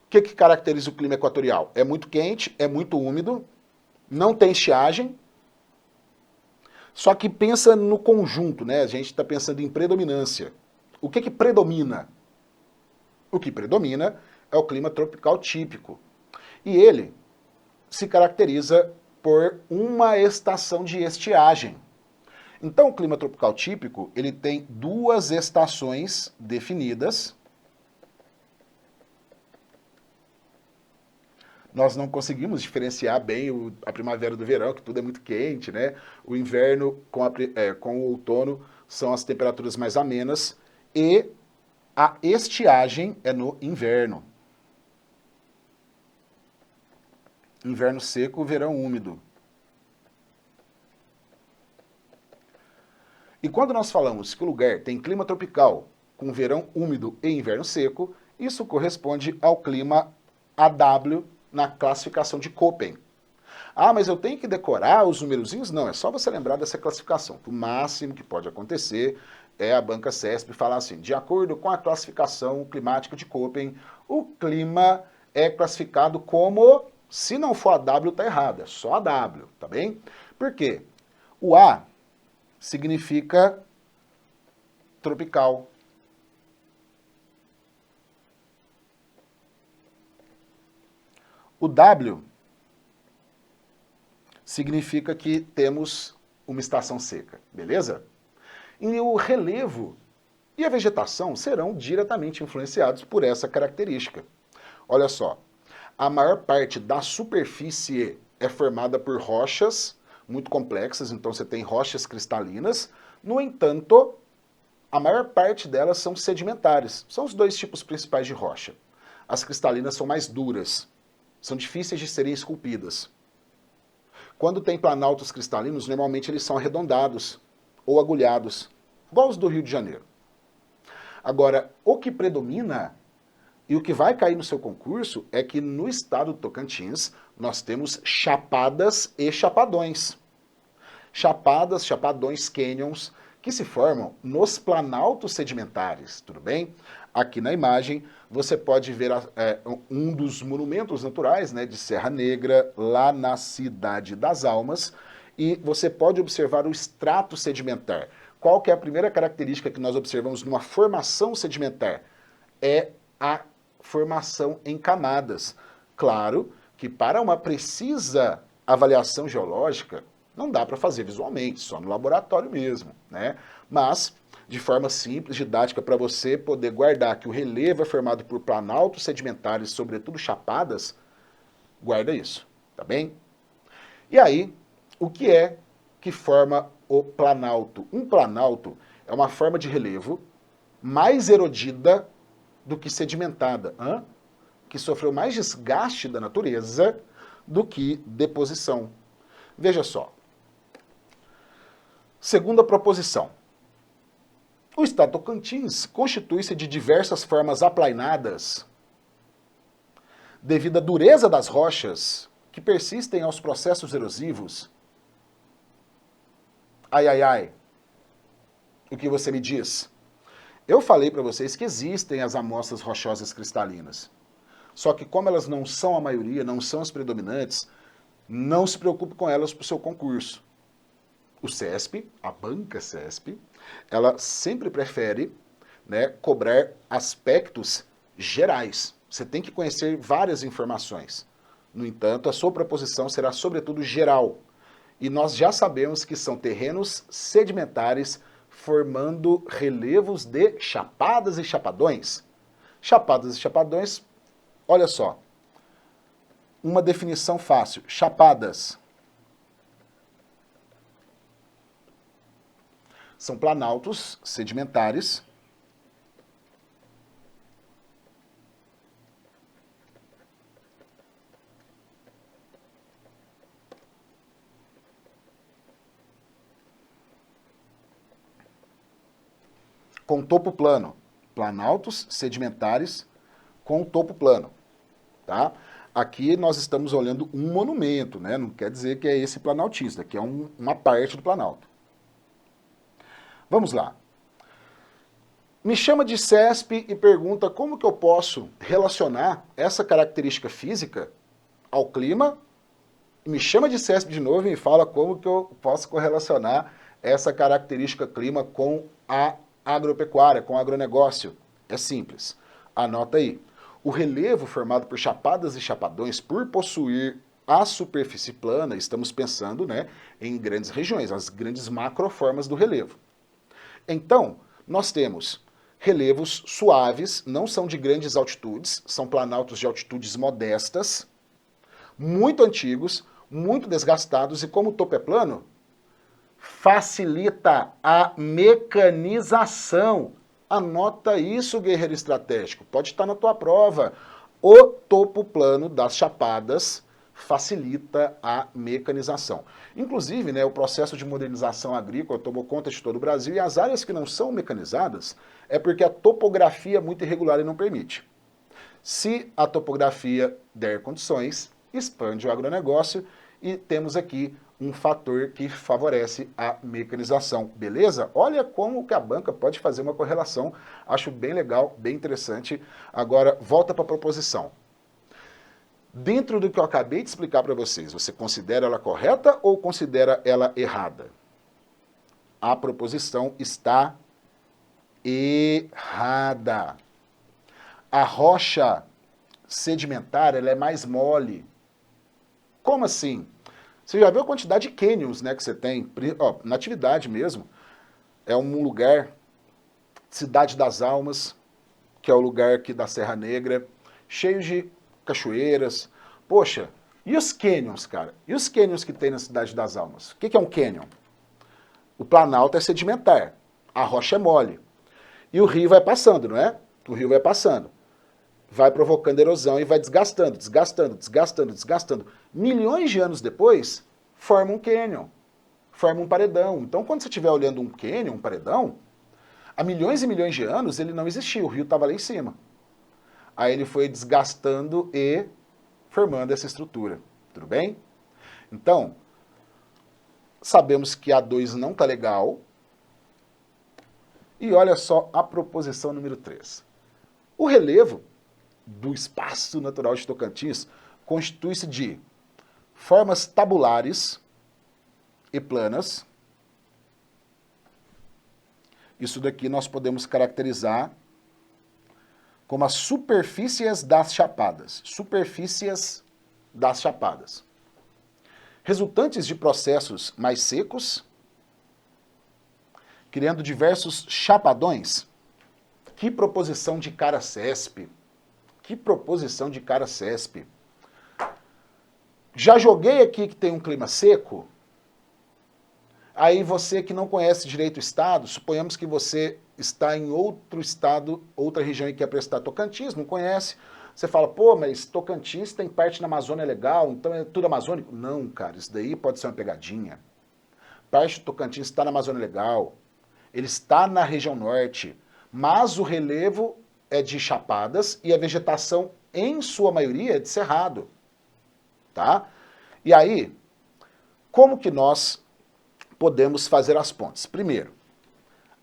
O que caracteriza o clima equatorial? É muito quente, é muito úmido, não tem estiagem. Só que pensa no conjunto, né? A gente está pensando em predominância. O que predomina? O que predomina é o clima tropical típico. E ele se caracteriza por uma estação de estiagem. Então, o clima tropical típico, ele tem duas estações definidas. Nós não conseguimos diferenciar bem a primavera do verão, que tudo é muito quente, né? O inverno com o outono são as temperaturas mais amenas e a estiagem é no inverno. Inverno seco, verão úmido. E quando nós falamos que o lugar tem clima tropical, com verão úmido e inverno seco, isso corresponde ao clima AW na classificação de Köppen. Ah, mas eu tenho que decorar os numerozinhos? Não, é só você lembrar dessa classificação. O máximo que pode acontecer é a banca CESP falar assim, de acordo com a classificação climática de Köppen, o clima é classificado como, se não for a W, tá errado, é só a W, tá bem? Por quê? O A significa tropical. O W significa que temos uma estação seca, beleza? E o relevo e a vegetação serão diretamente influenciados por essa característica. Olha só, a maior parte da superfície é formada por rochas muito complexas, então você tem rochas cristalinas. No entanto, a maior parte delas são sedimentares. São os dois tipos principais de rocha. As cristalinas são mais duras, são difíceis de serem esculpidas. Quando tem planaltos cristalinos, normalmente eles são arredondados ou agulhados, igual os do Rio de Janeiro. Agora, o que predomina e o que vai cair no seu concurso é que no estado do Tocantins nós temos chapadas e chapadões. Chapadas, chapadões, canyons, que se formam nos planaltos sedimentares, tudo bem? Aqui na imagem você pode ver um dos monumentos naturais, né, de Serra Negra, lá na Cidade das Almas, e você pode observar o extrato sedimentar. Qual que é a primeira característica que nós observamos numa formação sedimentar? É a formação em camadas. Claro que para uma precisa avaliação geológica, não dá para fazer visualmente, só no laboratório mesmo, né? Mas, de forma simples, didática, para você poder guardar que o relevo é formado por planaltos sedimentares, sobretudo chapadas, guarda isso, tá bem? E aí, o que é que forma o planalto? Um planalto é uma forma de relevo mais erodida do que sedimentada, que sofreu mais desgaste da natureza do que deposição. Veja só. Segunda proposição. O estado Tocantins constitui-se de diversas formas aplainadas devido à dureza das rochas que persistem aos processos erosivos. Ai, ai, ai. O que você me diz? Eu falei para vocês que existem as amostras rochosas cristalinas. Só que como elas não são a maioria, não são as predominantes, não se preocupe com elas para o seu concurso. O CESP, a banca CESP, ela sempre prefere, né, cobrar aspectos gerais. Você tem que conhecer várias informações. No entanto, a sua proposição será sobretudo geral. E nós já sabemos que são terrenos sedimentares formando relevos de chapadas e chapadões. Chapadas e chapadões, olha só. Uma definição fácil. Chapadas são planaltos sedimentares com topo plano. Planaltos sedimentares com topo plano, tá? Aqui nós estamos olhando um monumento, né? Não quer dizer que é esse planaltista, que é uma parte do planalto. Vamos lá. Me chama de CESP e pergunta como que eu posso relacionar essa característica física ao clima. Me chama de CESP de novo e me fala como que eu posso correlacionar essa característica clima com a agropecuária, com o agronegócio. É simples. Anota aí. O relevo formado por chapadas e chapadões, por possuir A superfície plana, estamos pensando, né, em grandes regiões, as grandes macroformas do relevo. Então, nós temos relevos suaves, não são de grandes altitudes, são planaltos de altitudes modestas, muito antigos, muito desgastados, e como o topo é plano, facilita a mecanização. Anota isso, guerreiro estratégico, pode estar na tua prova. O topo plano das chapadas facilita a mecanização. Inclusive, né, o processo de modernização agrícola tomou conta de todo o Brasil, e as áreas que não são mecanizadas é porque a topografia é muito irregular e não permite. Se a topografia der condições, expande o agronegócio, e temos aqui um fator que favorece a mecanização, beleza? Olha como que a banca pode fazer uma correlação, acho bem legal, bem interessante. Agora, volta para a proposição. Dentro do que eu acabei de explicar para vocês, você considera ela correta ou considera ela errada? A proposição está errada. A rocha sedimentar, ela é mais mole. Como assim? Você já viu a quantidade de cânions, né, que você tem? Ó, na atividade mesmo. É um lugar, Cidade das Almas, que é o lugar aqui da Serra Negra, cheio de cachoeiras. Poxa, e os cânions, cara? E os cânions que tem na Cidade das Almas? O que é um cânion? O planalto é sedimentar, a rocha é mole. E o rio vai passando, não é? O rio vai passando. Vai provocando erosão e vai desgastando, desgastando, desgastando, desgastando. Milhões de anos depois, forma um cânion, forma um paredão. Então, quando você estiver olhando um cânion, um paredão, há milhões e milhões de anos ele não existia, o rio estava lá em cima. Aí ele foi desgastando e formando essa estrutura, tudo bem? Então, sabemos que A2 não está legal. E olha só a proposição número 3. O relevo do espaço natural de Tocantins constitui-se de formas tabulares e planas. Isso daqui nós podemos caracterizar como as superfícies das chapadas. Superfícies das chapadas. Resultantes de processos mais secos, criando diversos chapadões. Que proposição de cara CESP. Que proposição de cara CESP. Já joguei aqui que tem um clima seco. Aí você que não conhece direito o estado, suponhamos que você está em outro estado, outra região e quer prestar Tocantins, não conhece. Você fala, pô, mas Tocantins tem parte na Amazônia legal, então é tudo amazônico. Não, cara, isso daí pode ser uma pegadinha. Parte do Tocantins está na Amazônia legal, ele está na região norte, mas o relevo é de chapadas e a vegetação, em sua maioria, é de cerrado. Tá? E aí, como que nós podemos fazer as pontes? Primeiro,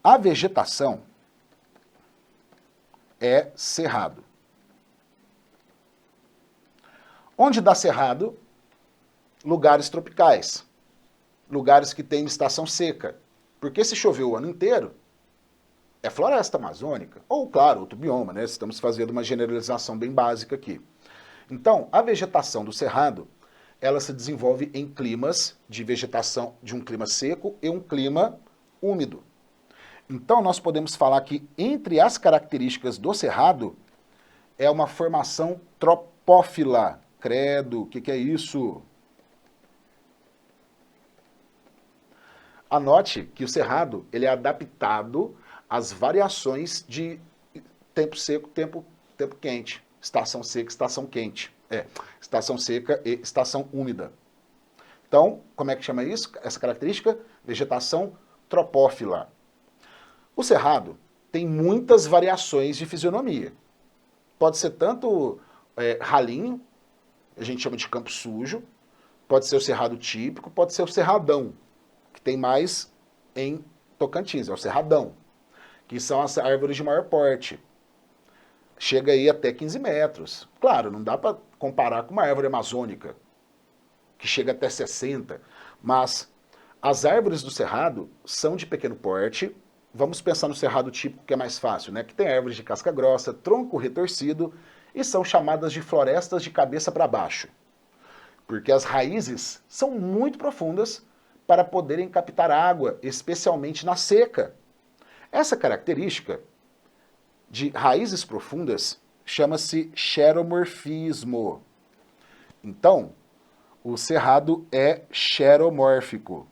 a vegetação é cerrado. Onde dá cerrado? Lugares tropicais. Lugares que tem estação seca. Porque se choveu o ano inteiro, é floresta amazônica. Ou, claro, outro bioma, né? Estamos fazendo uma generalização bem básica aqui. Então, a vegetação do cerrado, ela se desenvolve em climas de vegetação de um clima seco e um clima úmido. Então, nós podemos falar que entre as características do cerrado é uma formação tropófila. Credo, o que é isso? Anote que o cerrado ele é adaptado às variações de tempo seco, tempo quente, estação seca, estação quente, estação seca e estação úmida. Então, como é que chama isso? Essa característica? Vegetação tropófila. O cerrado tem muitas variações de fisionomia. Pode ser tanto ralinho, a gente chama de campo sujo, pode ser o cerrado típico, pode ser o cerradão, que tem mais em Tocantins, é o cerradão, que são as árvores de maior porte. Chega aí até 15 metros. Claro, não dá para comparar com uma árvore amazônica, que chega até 60, mas as árvores do cerrado são de pequeno porte. Vamos pensar no cerrado típico, que é mais fácil, né? Que tem árvores de casca grossa, tronco retorcido, e são chamadas de florestas de cabeça para baixo. porque as raízes são muito profundas para poderem captar água, especialmente na seca. Essa característica de raízes profundas chama-se xeromorfismo. Então, o cerrado é xeromórfico.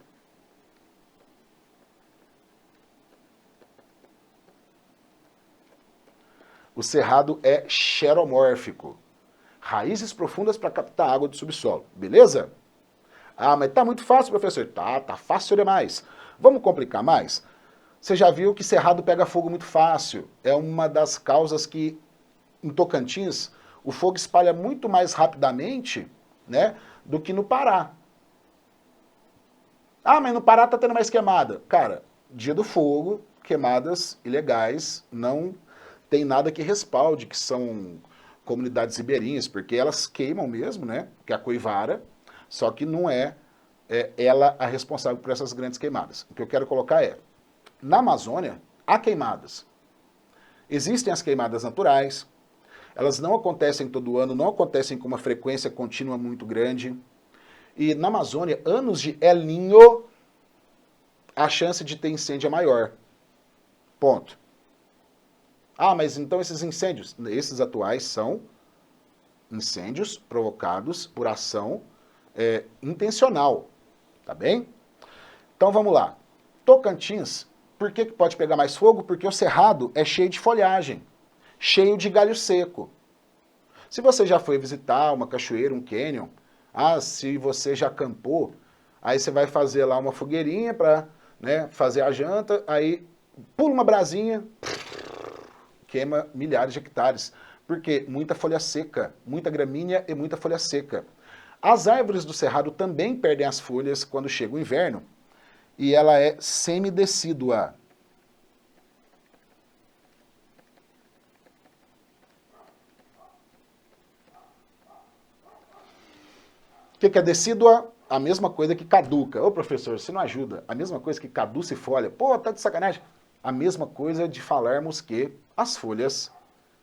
O cerrado é xeromórfico. Raízes profundas para captar água do subsolo, beleza? Ah, mas tá muito fácil, professor. Tá fácil demais. Vamos complicar mais? Você já viu que cerrado pega fogo muito fácil. É uma das causas que, em Tocantins, o fogo espalha muito mais rapidamente, né, do que no Pará. Ah, mas no Pará tá tendo mais queimada. Cara, dia do fogo, queimadas ilegais, não tem nada que respalde, que são comunidades ribeirinhas, porque elas queimam mesmo, né, que é a coivara, só que não é ela a responsável por essas grandes queimadas. O que eu quero colocar é, na Amazônia, há queimadas. Existem as queimadas naturais, elas não acontecem todo ano, não acontecem com uma frequência contínua muito grande. E na Amazônia, anos de El Niño, a chance de ter incêndio é maior. Ponto. Ah, mas então esses incêndios, esses atuais são incêndios provocados por ação intencional, tá bem? Então vamos lá. Tocantins, por que pode pegar mais fogo? Porque o cerrado é cheio de folhagem, cheio de galho seco. Se você já foi visitar uma cachoeira, um cânion, se você já acampou, aí você vai fazer lá uma fogueirinha para, né, fazer a janta, aí pula uma brasinha, queima milhares de hectares. Por quê? Muita folha seca, muita gramínea e muita folha seca. As árvores do cerrado também perdem as folhas quando chega o inverno, e ela é semidecídua. O que é decídua? A mesma coisa que caduca. Ô professor, você não ajuda. A mesma coisa que caduce folha. Pô, tá de sacanagem. A mesma coisa de falarmos que as folhas,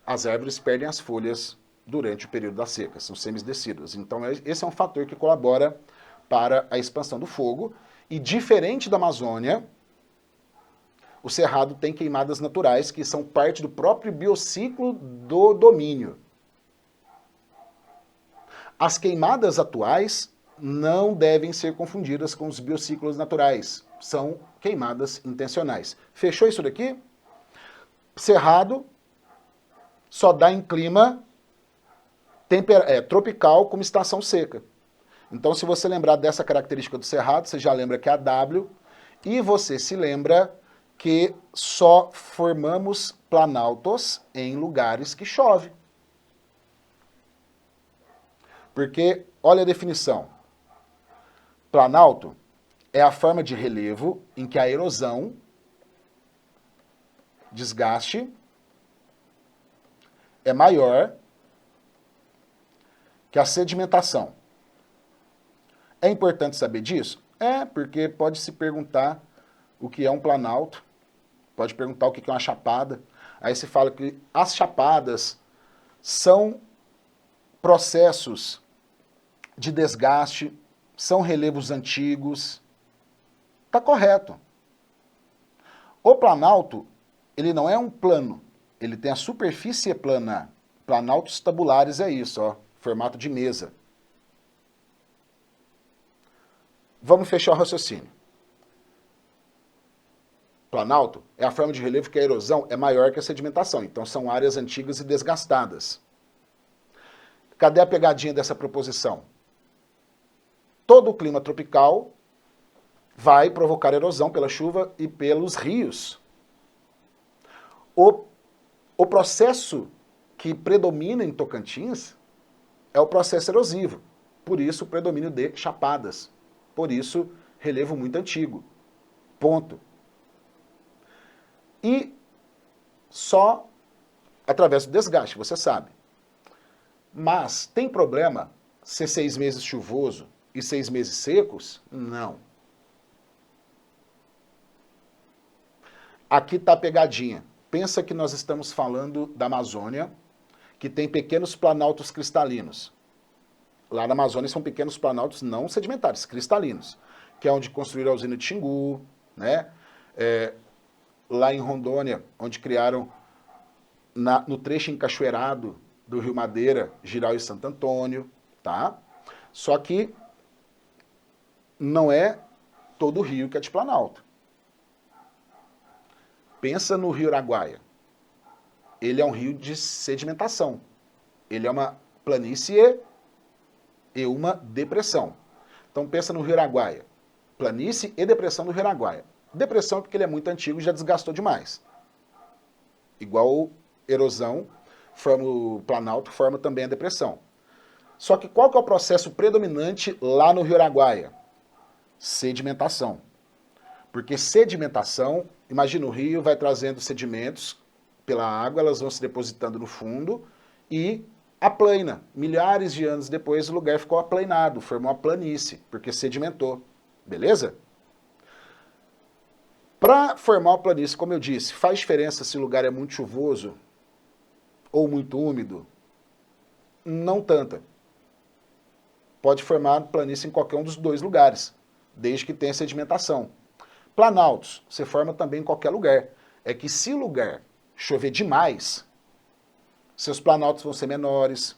as árvores perdem as folhas durante o período da seca, são semidecíduas. Então esse é um fator que colabora para a expansão do fogo. E diferente da Amazônia, o cerrado tem queimadas naturais que são parte do próprio biociclo do domínio. As queimadas atuais não devem ser confundidas com os biociclos naturais. São queimadas intencionais. Fechou isso daqui? Cerrado só dá em clima tropical como estação seca. Então, se você lembrar dessa característica do cerrado, você já lembra que é a W, e você se lembra que só formamos planaltos em lugares que chove. Porque, olha a definição. Planalto é a forma de relevo em que a erosão, desgaste, é maior que a sedimentação. É importante saber disso? É, porque pode se perguntar o que é um planalto, pode perguntar o que é uma chapada. Aí se fala que as chapadas são processos de desgaste, são relevos antigos. Está correto. O planalto, ele não é um plano, ele tem a superfície plana. Planaltos tabulares é isso, ó, formato de mesa. Vamos fechar o raciocínio. Planalto é a forma de relevo que a erosão é maior que a sedimentação, então são áreas antigas e desgastadas. Cadê a pegadinha dessa proposição? Todo o clima tropical vai provocar erosão pela chuva e pelos rios. O processo que predomina em Tocantins é o processo erosivo. Por isso, o predomínio de chapadas. Por isso, relevo muito antigo. Ponto. E só através do desgaste, você sabe. Mas tem problema ser 6 meses chuvoso e 6 meses secos? Não. Aqui está a pegadinha. Pensa que nós estamos falando da Amazônia, que tem pequenos planaltos cristalinos. Lá na Amazônia são pequenos planaltos não sedimentares, cristalinos, que é onde construíram a usina de Xingu, né? Lá em Rondônia, onde criaram no trecho encachoeirado do Rio Madeira, Giral e Santo Antônio, tá? Só que não é todo rio que é de planalto. Pensa no Rio Araguaia. Ele é um rio de sedimentação. Ele é uma planície e uma depressão. Então pensa no Rio Araguaia. Planície e depressão do Rio Araguaia. Depressão porque ele é muito antigo e já desgastou demais. Igual erosão, forma o planalto, forma também a depressão. Só que qual que é o processo predominante lá no Rio Araguaia? Sedimentação. Porque sedimentação, imagina o rio vai trazendo sedimentos pela água, elas vão se depositando no fundo e aplana. Milhares de anos depois o lugar ficou aplanado, formou uma planície, porque sedimentou. Beleza? Para formar uma planície, como eu disse, faz diferença se o lugar é muito chuvoso ou muito úmido? Não tanta. Pode formar planície em qualquer um dos dois lugares, desde que tenha sedimentação. Planaltos, você forma também em qualquer lugar. É que se o lugar chover demais, seus planaltos vão ser menores,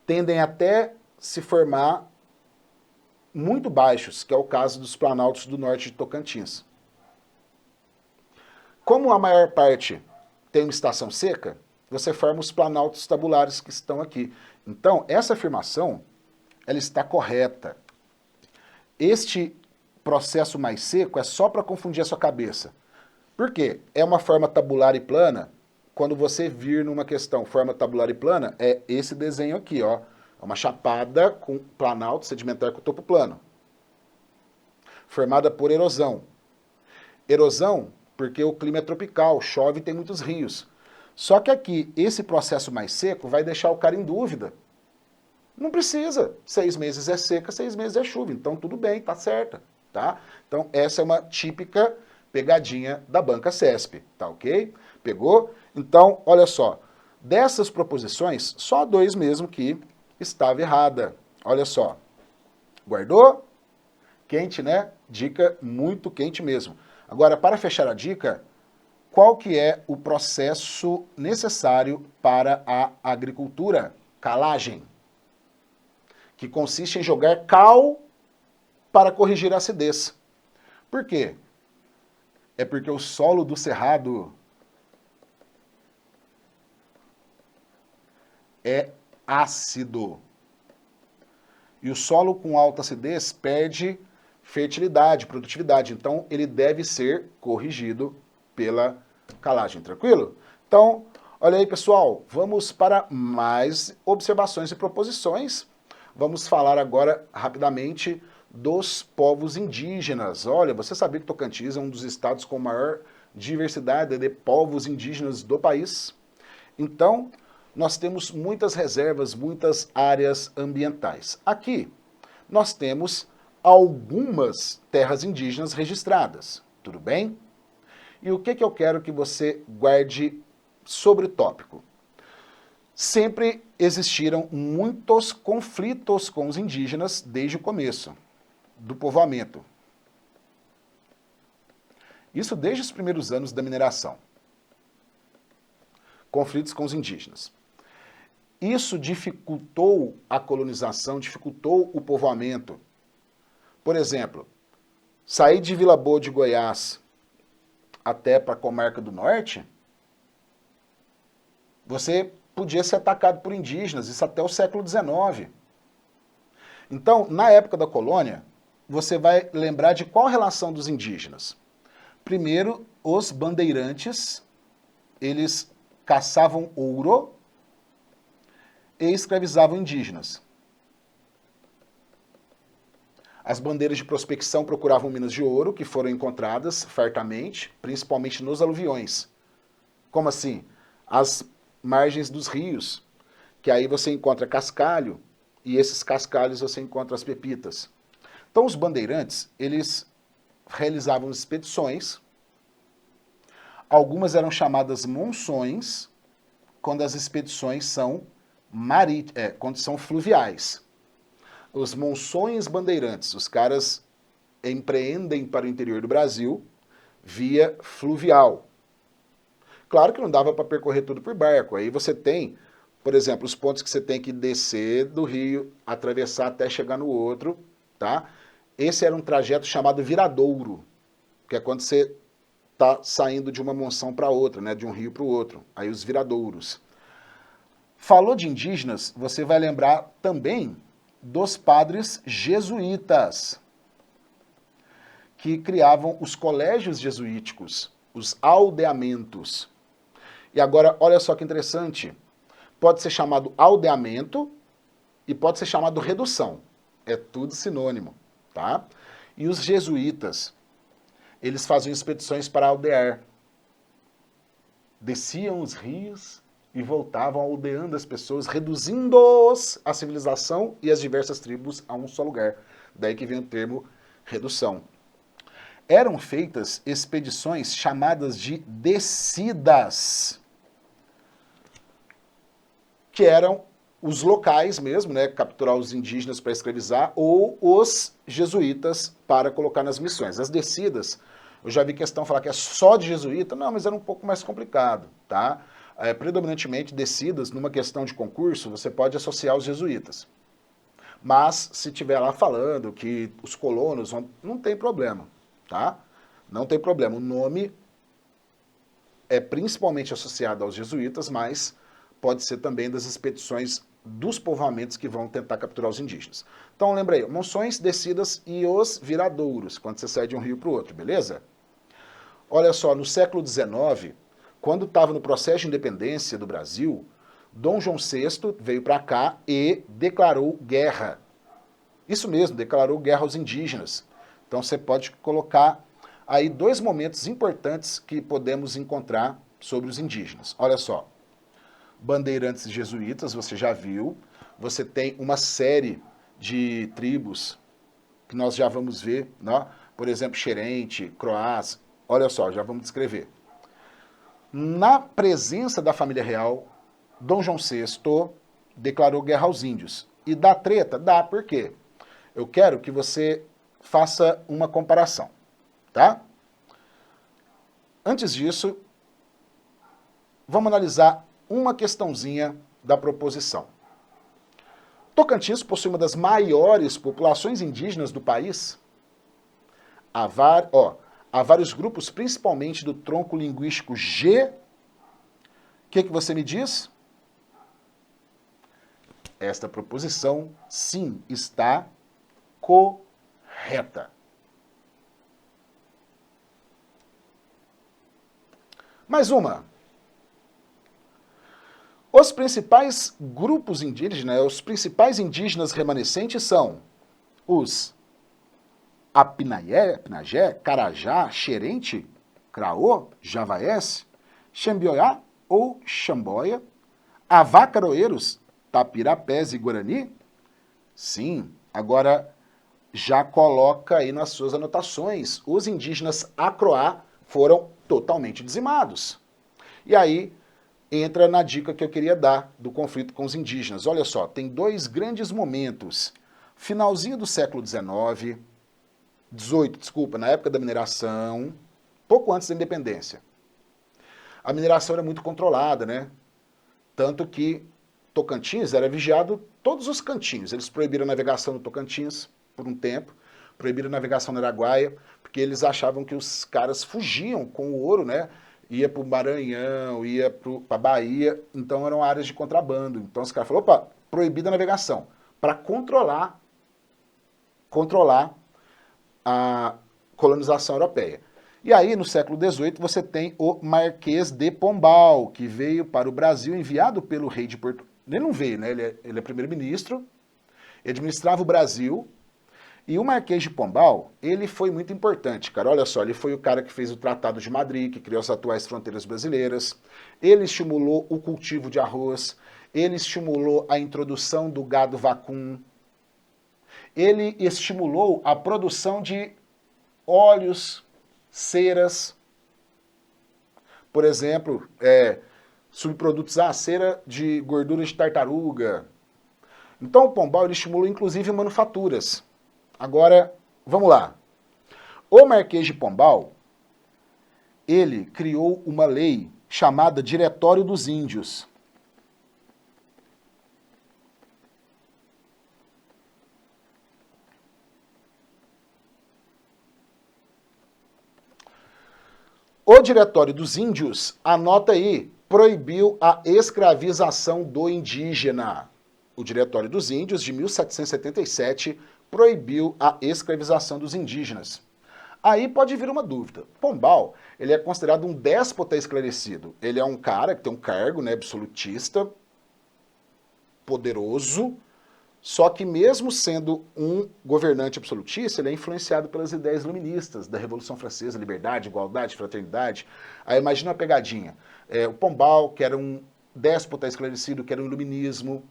tendem até se formar muito baixos, que é o caso dos planaltos do norte de Tocantins. Como a maior parte tem uma estação seca, você forma os planaltos tabulares que estão aqui. Então, essa afirmação, ela está correta. Este processo mais seco é só para confundir a sua cabeça. Por quê? É uma forma tabular e plana. Quando você vir numa questão forma tabular e plana, é esse desenho aqui, ó. É uma chapada com planalto sedimentar com topo plano. Formada por erosão. Erosão porque o clima é tropical, chove e tem muitos rios. Só que aqui, esse processo mais seco vai deixar o cara em dúvida. Não precisa. 6 meses é seca, 6 meses é chuva. Então tudo bem, tá certa. Tá? Então essa é uma típica pegadinha da banca CESP. Tá ok? Pegou? Então, olha só. Dessas proposições, só 2 mesmo que estava errada. Olha só. Guardou? Quente, né? Dica muito quente mesmo. Agora, para fechar a dica, qual que é o processo necessário para a agricultura? Calagem. Que consiste em jogar cal para corrigir a acidez. Por quê? É porque o solo do cerrado é ácido. E o solo com alta acidez perde fertilidade, produtividade. Então, ele deve ser corrigido pela calagem, tranquilo? Então, olha aí, pessoal, vamos para mais observações e proposições. Vamos falar agora, rapidamente, dos povos indígenas. Olha, você sabia que Tocantins é um dos estados com maior diversidade de povos indígenas do país? Então, nós temos muitas reservas, muitas áreas ambientais. Aqui, nós temos algumas terras indígenas registradas, tudo bem? E o que eu quero que você guarde sobre o tópico? Sempre existiram muitos conflitos com os indígenas desde o começo do povoamento. Isso desde os primeiros anos da mineração. Conflitos com os indígenas. Isso dificultou a colonização, dificultou o povoamento. Por exemplo, sair de Vila Boa de Goiás até para a Comarca do Norte, você podia ser atacado por indígenas, isso até o século XIX. Então, na época da colônia, você vai lembrar de qual relação dos indígenas. Primeiro, os bandeirantes, eles caçavam ouro e escravizavam indígenas. As bandeiras de prospecção procuravam minas de ouro, que foram encontradas fartamente, principalmente nos aluviões. Como assim? As margens dos rios, que aí você encontra cascalho, e esses cascalhos você encontra as pepitas. Então os bandeirantes, eles realizavam expedições, algumas eram chamadas monções, quando as expedições são quando são fluviais. Os monções bandeirantes, os caras empreendem para o interior do Brasil via fluvial. Claro que não dava para percorrer tudo por barco. Aí você tem, por exemplo, os pontos que você tem que descer do rio, atravessar até chegar no outro, tá? Esse era um trajeto chamado viradouro, que é quando você está saindo de uma monção para outra, né, de um rio para o outro. Aí os viradouros. Falou de indígenas, você vai lembrar também dos padres jesuítas, que criavam os colégios jesuíticos, os aldeamentos. E agora, olha só que interessante, pode ser chamado aldeamento e pode ser chamado redução. É tudo sinônimo, tá? E os jesuítas, eles faziam expedições para aldear. Desciam os rios e voltavam aldeando as pessoas, reduzindo-os a civilização e as diversas tribos a um só lugar. Daí que vem o termo redução. Eram feitas expedições chamadas de descidas, que eram os locais mesmo, né, capturar os indígenas para escravizar, ou os jesuítas para colocar nas missões. As descidas, eu já vi questão falar que é só de jesuíta, não, mas era um pouco mais complicado, tá? Predominantemente descidas, numa questão de concurso, você pode associar os jesuítas. Mas, se tiver lá falando que os colonos vão, não tem problema, tá? Não tem problema. O nome é principalmente associado aos jesuítas, mas pode ser também das expedições dos povoamentos que vão tentar capturar os indígenas. Então, lembra aí, monções, descidas e os viradouros, quando você sai de um rio para o outro, beleza? Olha só, no século XIX, quando estava no processo de independência do Brasil, Dom João VI veio para cá e declarou guerra. Isso mesmo, declarou guerra aos indígenas. Então você pode colocar aí dois momentos importantes que podemos encontrar sobre os indígenas. Olha só, bandeirantes jesuítas, você já viu. Você tem uma série de tribos que nós já vamos ver, né? Por exemplo, Xerente, Croás. Olha só, já vamos descrever. Na presença da família real, Dom João VI declarou guerra aos índios. E dá treta? Dá, por quê? Eu quero que você faça uma comparação, tá? Antes disso, vamos analisar uma questãozinha da proposição. Tocantins possui uma das maiores populações indígenas do país. Há vários grupos, principalmente do tronco linguístico G. O que você me diz? Esta proposição, sim, está correta. Mais uma. Os principais grupos indígenas, os principais indígenas remanescentes são os Apinayé, Pinagé, Carajá, Xerente, Craô, Javaés, Xambioá ou Xamboia, Avacaroeiros, Tapirapés e Guarani? Sim, agora já coloca aí nas suas anotações, os indígenas Acroá foram totalmente dizimados. E aí entra na dica que eu queria dar do conflito com os indígenas. Olha só, tem dois grandes momentos. Finalzinho do século XIX, na época da mineração, pouco antes da independência. A mineração era muito controlada, né? Tanto que Tocantins era vigiado todos os cantinhos. Eles proibiram a navegação no Tocantins por um tempo, proibiram a navegação no Araguaia, porque eles achavam que os caras fugiam com o ouro, né? Ia para o Maranhão, ia para a Bahia, então eram áreas de contrabando. Então os caras falaram, opa, proibida a navegação, para controlar a colonização europeia. E aí, no século XVIII, você tem o Marquês de Pombal, que veio para o Brasil enviado pelo rei de Portugal. Ele não veio, né? Ele é primeiro-ministro, administrava o Brasil. E o Marquês de Pombal, ele foi muito importante, cara. Olha só, ele foi o cara que fez o Tratado de Madrid, que criou as atuais fronteiras brasileiras. Ele estimulou o cultivo de arroz. Ele estimulou a introdução do gado vacum. Ele estimulou a produção de óleos, ceras. Por exemplo, subprodutos, cera de gordura de tartaruga. Então o Pombal ele estimulou inclusive manufaturas. Agora, vamos lá. O Marquês de Pombal, ele criou uma lei chamada Diretório dos Índios. O Diretório dos Índios, anota aí, proibiu a escravização do indígena. O Diretório dos Índios, de 1777, proibiu a escravização dos indígenas. Aí pode vir uma dúvida. Pombal, ele é considerado um déspota esclarecido. Ele é um cara que tem um cargo, né, absolutista, poderoso, só que mesmo sendo um governante absolutista, ele é influenciado pelas ideias iluministas da Revolução Francesa, liberdade, igualdade, fraternidade. Aí imagina uma pegadinha. O Pombal, que era um déspota esclarecido, que era um iluminismo,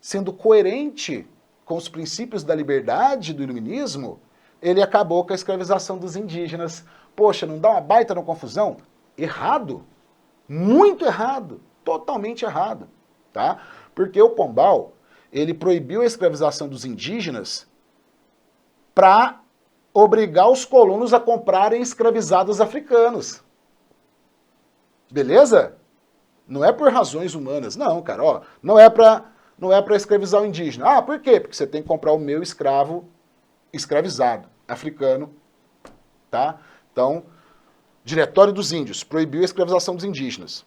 sendo coerente com os princípios da liberdade do iluminismo, ele acabou com a escravização dos indígenas. Poxa, não dá uma baita uma confusão? Errado. Muito errado. Totalmente errado. Tá? Porque o Pombal, ele proibiu a escravização dos indígenas para obrigar os colonos a comprarem escravizados africanos. Beleza? Não é por razões humanas. Não, cara, ó, não é para escravizar o indígena. Ah, por quê? Porque você tem que comprar o meu escravo escravizado, africano, tá? Então, Diretório dos Índios proibiu a escravização dos indígenas.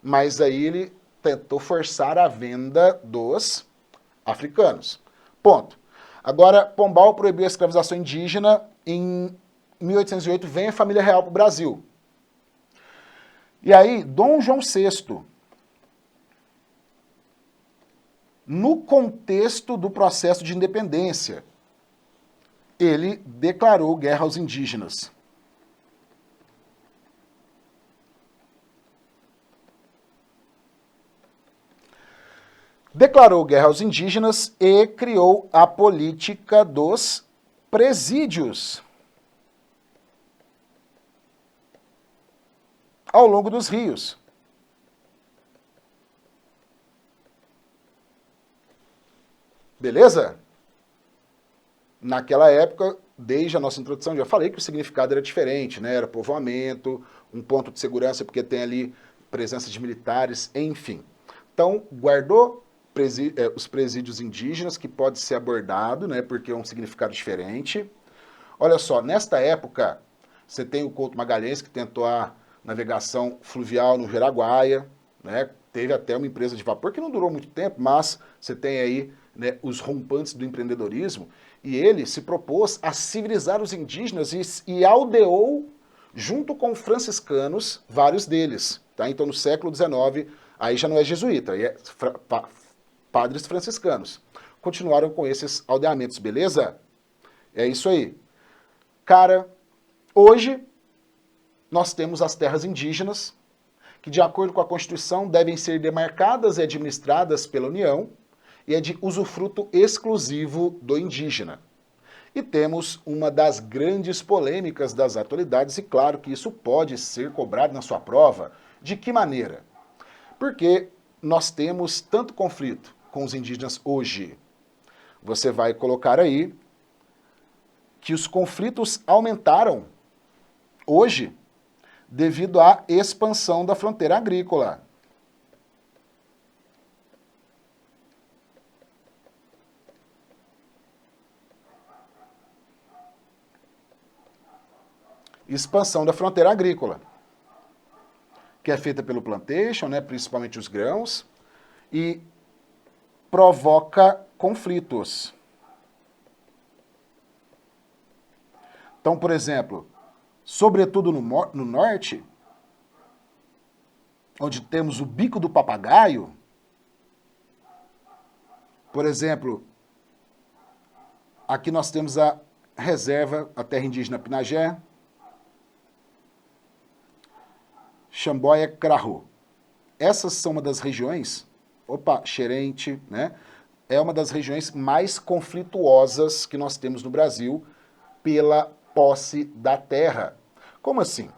Mas aí ele tentou forçar a venda dos africanos. Ponto. Agora, Pombal proibiu a escravização indígena. Em 1808 vem a família real para o Brasil. E aí, Dom João VI, no contexto do processo de independência, ele declarou guerra aos indígenas. Declarou guerra aos indígenas e criou a política dos presídios ao longo dos rios. Beleza? Naquela época, desde a nossa introdução, já falei que o significado era diferente, né? Era povoamento, um ponto de segurança, porque tem ali presença de militares, enfim. Então, guardou os presídios indígenas, que pode ser abordado, né? Porque é um significado diferente. Olha só, nesta época, você tem o Couto Magalhães, que tentou a navegação fluvial no Jaraguaia, né? Teve até uma empresa de vapor que não durou muito tempo, mas você tem aí, né, os rompantes do empreendedorismo, e ele se propôs a civilizar os indígenas e aldeou, junto com franciscanos, vários deles. Tá? Então, no século XIX, aí já não é jesuíta, aí é padres franciscanos. Continuaram com esses aldeamentos, beleza? É isso aí. Cara, hoje nós temos as terras indígenas, que de acordo com a Constituição devem ser demarcadas e administradas pela União, e é de usufruto exclusivo do indígena. E temos uma das grandes polêmicas das atualidades, e claro que isso pode ser cobrado na sua prova. De que maneira? Porque nós temos tanto conflito com os indígenas hoje. Você vai colocar aí que os conflitos aumentaram hoje devido à expansão da fronteira agrícola. Expansão da fronteira agrícola, que é feita pelo plantation, né, principalmente os grãos, e provoca conflitos. Então, por exemplo, sobretudo no norte, onde temos o bico do papagaio, por exemplo, aqui nós temos a reserva, a terra indígena Pinagé, Xambóia, Crahu. Essas são uma das regiões, Xerente, né? É uma das regiões mais conflituosas que nós temos no Brasil pela posse da terra. Como assim?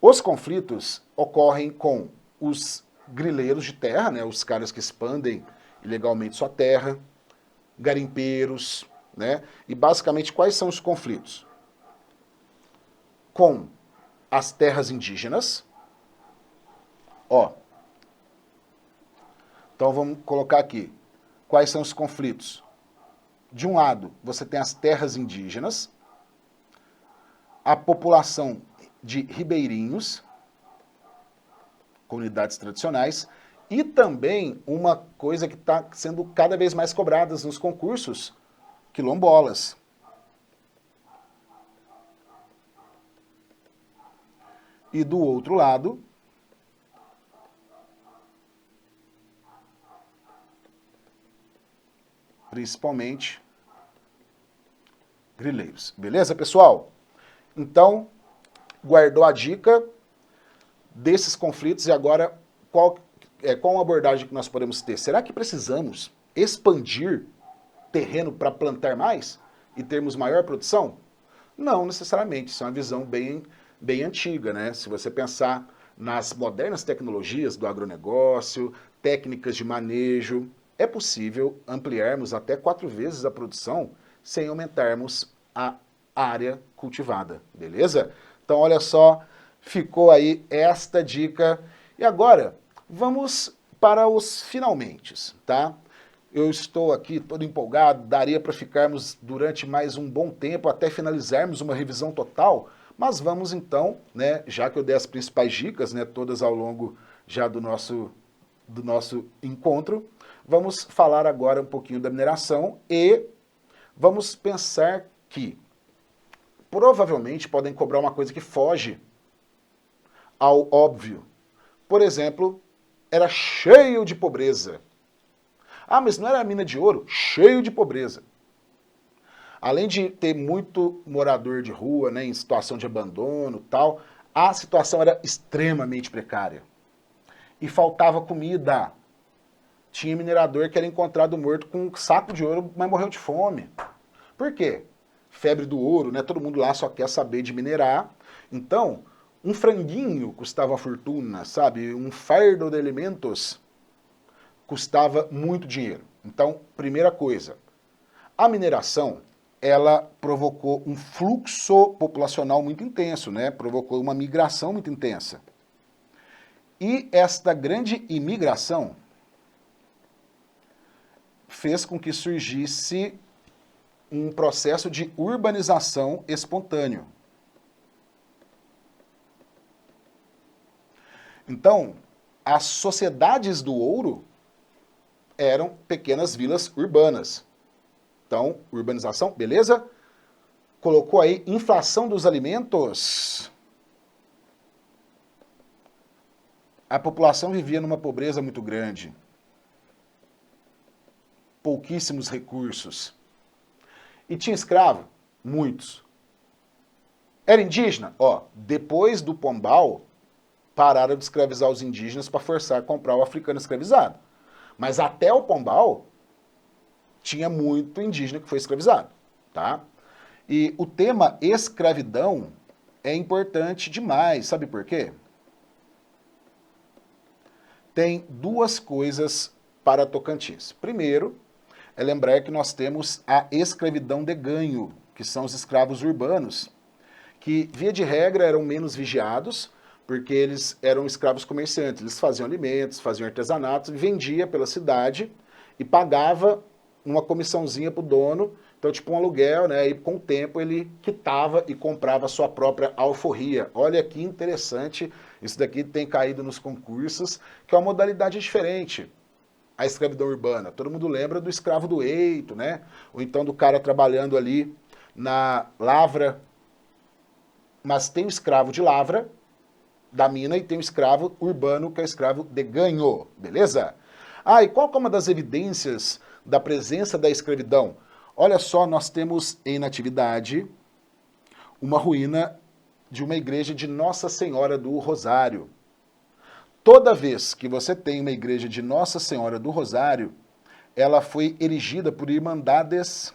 Os conflitos ocorrem com os grileiros de terra, né, os caras que expandem ilegalmente sua terra, garimpeiros, né? E basicamente quais são os conflitos? Com as terras indígenas, ó. Então vamos colocar aqui. Quais são os conflitos? De um lado, você tem as terras indígenas, a população de ribeirinhos, comunidades tradicionais, e também uma coisa que está sendo cada vez mais cobrada nos concursos, quilombolas. E do outro lado, principalmente, grileiros. Beleza, pessoal? Então, guardou a dica desses conflitos e agora qual uma abordagem que nós podemos ter? Será que precisamos expandir terreno para plantar mais e termos maior produção? Não necessariamente, isso é uma visão bem antiga, né? Se você pensar nas modernas tecnologias do agronegócio, técnicas de manejo, é possível ampliarmos até 4 vezes a produção sem aumentarmos a área cultivada, beleza? Então olha só, ficou aí esta dica. E agora, vamos para os finalmentes, tá? Eu estou aqui todo empolgado, daria para ficarmos durante mais um bom tempo até finalizarmos uma revisão total, mas vamos então, né, já que eu dei as principais dicas, né, todas ao longo já do nosso encontro, vamos falar agora um pouquinho da mineração e vamos pensar que provavelmente podem cobrar uma coisa que foge ao óbvio. Por exemplo, era cheio de pobreza. Ah, mas não era mina de ouro? Cheio de pobreza. Além de ter muito morador de rua, né, em situação de abandono e tal, a situação era extremamente precária. E faltava comida. Tinha minerador que era encontrado morto com um saco de ouro, mas morreu de fome. Por quê? Febre do ouro, né? Todo mundo lá só quer saber de minerar. Então, um franguinho custava fortuna, sabe? Um fardo de alimentos custava muito dinheiro. Então, primeira coisa, a mineração, ela provocou um fluxo populacional muito intenso, né? Provocou uma migração muito intensa. E esta grande imigração fez com que surgisse um processo de urbanização espontâneo. Então, as sociedades do ouro eram pequenas vilas urbanas. Então, urbanização, beleza? Colocou aí inflação dos alimentos. A população vivia numa pobreza muito grande. Pouquíssimos recursos. E tinha escravo? Muitos. Era indígena? Ó, depois do Pombal, pararam de escravizar os indígenas para forçar a comprar o africano escravizado. Mas até o Pombal, tinha muito indígena que foi escravizado, tá? E o tema escravidão é importante demais, sabe por quê? Tem duas coisas para Tocantins. Primeiro, é lembrar que nós temos a escravidão de ganho, que são os escravos urbanos, que, via de regra, eram menos vigiados, porque eles eram escravos comerciantes, eles faziam alimentos, faziam artesanatos, vendia pela cidade e pagava uma comissãozinha para o dono, então tipo um aluguel, né? E com o tempo ele quitava e comprava a sua própria alforria. Olha que interessante, isso daqui tem caído nos concursos, que é uma modalidade diferente. A escravidão urbana, todo mundo lembra do escravo do eito, né? Ou então do cara trabalhando ali na lavra, mas tem o escravo de lavra, da mina, e tem o escravo urbano, que é o escravo de ganho, beleza? Ah, e qual que é uma das evidências da presença da escravidão? Olha só, nós temos em Natividade uma ruína de uma igreja de Nossa Senhora do Rosário. Toda vez que você tem uma igreja de Nossa Senhora do Rosário, ela foi erigida por irmandades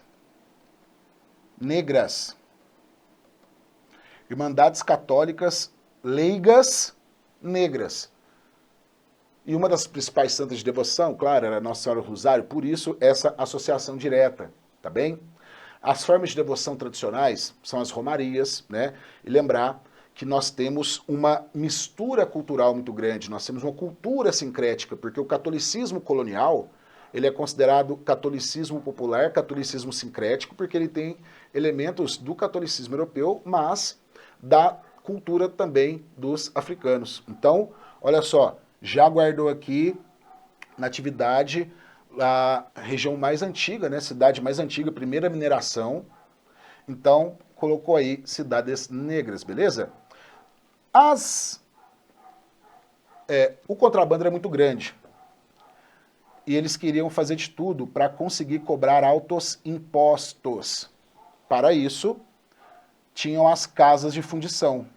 negras, irmandades católicas leigas negras. E uma das principais santas de devoção, claro, era Nossa Senhora do Rosário, por isso essa associação direta, tá bem? As formas de devoção tradicionais são as romarias, né? E lembrar que nós temos uma mistura cultural muito grande, nós temos uma cultura sincrética, porque o catolicismo colonial, ele é considerado catolicismo popular, catolicismo sincrético, porque ele tem elementos do catolicismo europeu, mas da cultura também dos africanos. Então, olha só, já guardou aqui Natividade, a região mais antiga, né, cidade mais antiga, primeira mineração. Então, colocou aí cidades negras, beleza? O contrabando era muito grande. E eles queriam fazer de tudo para conseguir cobrar altos impostos. Para isso, tinham as casas de fundição.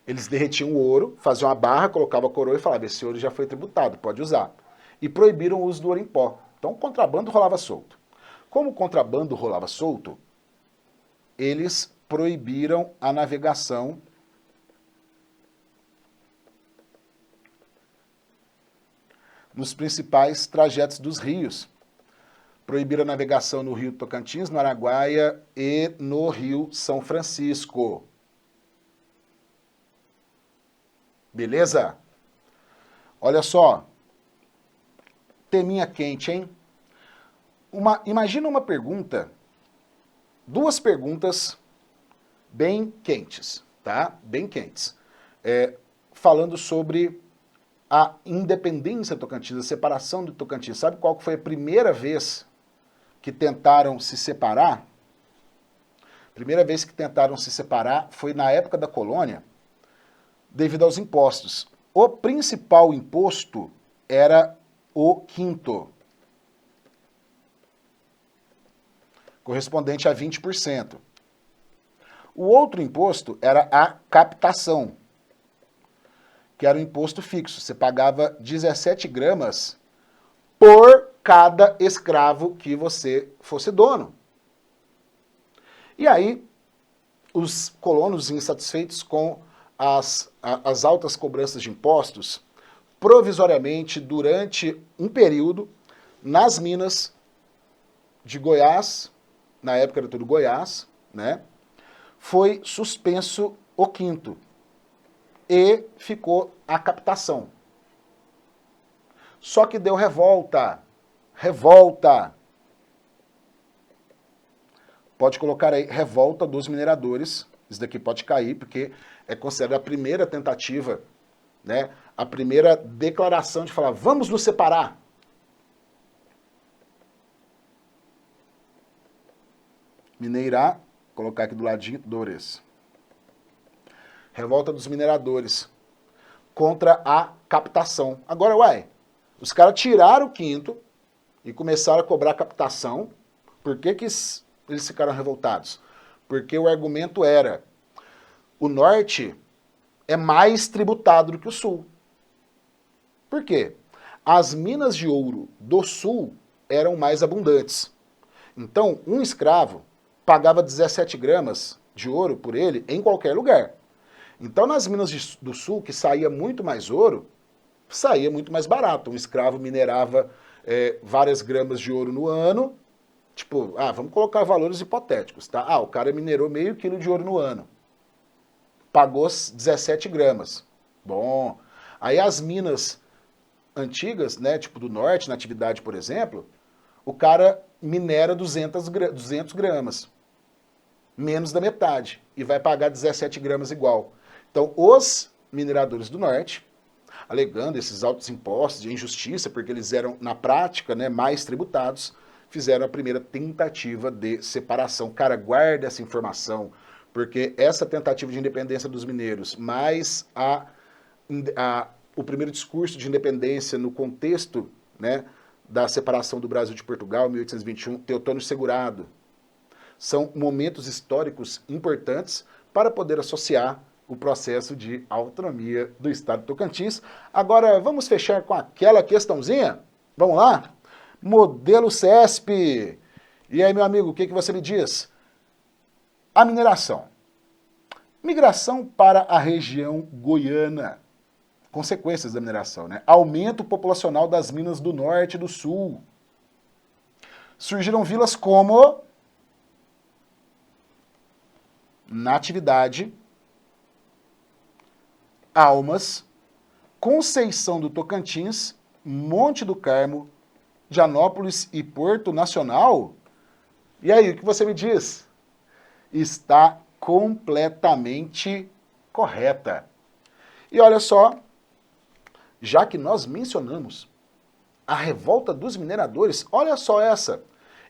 Eles derretiam o ouro, faziam uma barra, colocavam a coroa e falavam, esse ouro já foi tributado, pode usar. E proibiram o uso do ouro em pó. Então o contrabando rolava solto. Como o contrabando rolava solto, eles proibiram a navegação nos principais trajetos dos rios. Proibiram a navegação no Rio Tocantins, no Araguaia e no Rio São Francisco. Beleza? Olha só. Teminha quente, hein? Imagina uma pergunta, duas perguntas bem quentes, tá? Bem quentes. Falando sobre a independência do Tocantins, a separação do Tocantins. Sabe qual foi a primeira vez que tentaram se separar? A primeira vez que tentaram se separar foi na época da colônia, devido aos impostos. O principal imposto era o quinto, correspondente a 20%. O outro imposto era a captação, que era um imposto fixo. Você pagava 17 gramas por cada escravo que você fosse dono. E aí, os colonos insatisfeitos com as altas cobranças de impostos, provisoriamente, durante um período, nas minas de Goiás, na época era tudo Goiás, né, foi suspenso o quinto e ficou a captação. Só que deu revolta. Revolta. Pode colocar aí, revolta dos mineradores. Isso daqui pode cair, porque é considerada a primeira tentativa, né? A primeira declaração de falar, vamos nos separar. Mineirá, colocar aqui do ladinho, Dores. Revolta dos mineradores contra a captação. Agora, uai, os caras tiraram o quinto e começaram a cobrar a captação. Por que eles ficaram revoltados? Porque o argumento era, o norte é mais tributado do que o sul. Por quê? As minas de ouro do sul eram mais abundantes. Então, um escravo pagava 17 gramas de ouro por ele em qualquer lugar. Então, nas minas do sul, que saía muito mais ouro, saía muito mais barato. Um escravo minerava várias gramas de ouro no ano. Tipo, vamos colocar valores hipotéticos, tá? O cara minerou meio quilo de ouro no ano. Pagou 17 gramas. Bom. Aí as minas antigas, né, tipo do norte, Natividade, por exemplo, o cara minera 200 gramas. Menos da metade. E vai pagar 17 gramas igual. Então, os mineradores do norte, alegando esses altos impostos de injustiça, porque eles eram, na prática, né, mais tributados, fizeram a primeira tentativa de separação. Cara, guarda essa informação, porque essa tentativa de independência dos mineiros, mais o primeiro discurso de independência no contexto, né, da separação do Brasil de Portugal, em 1821, Teotônio Segurado, são momentos históricos importantes para poder associar o processo de autonomia do Estado do Tocantins. Agora, vamos fechar com aquela questãozinha? Vamos lá? Modelo CESP. E aí, meu amigo, o que você me diz? A mineração. Migração para a região goiana. Consequências da mineração, né? Aumento populacional das minas do norte e do sul. Surgiram vilas como Natividade, Almas, Conceição do Tocantins, Monte do Carmo, Dianópolis e Porto Nacional. E aí, o que você me diz? Está completamente correta. E olha só, já que nós mencionamos a revolta dos mineradores, olha só essa.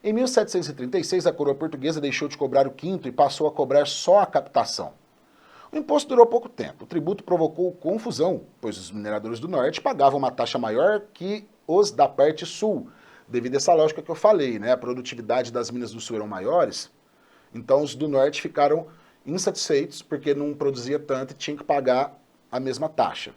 Em 1736, a coroa portuguesa deixou de cobrar o quinto e passou a cobrar só a captação. O imposto durou pouco tempo. O tributo provocou confusão, pois os mineradores do norte pagavam uma taxa maior que os da parte sul, devido a essa lógica que eu falei, né? A produtividade das minas do sul eram maiores, então os do norte ficaram insatisfeitos porque não produzia tanto e tinha que pagar a mesma taxa.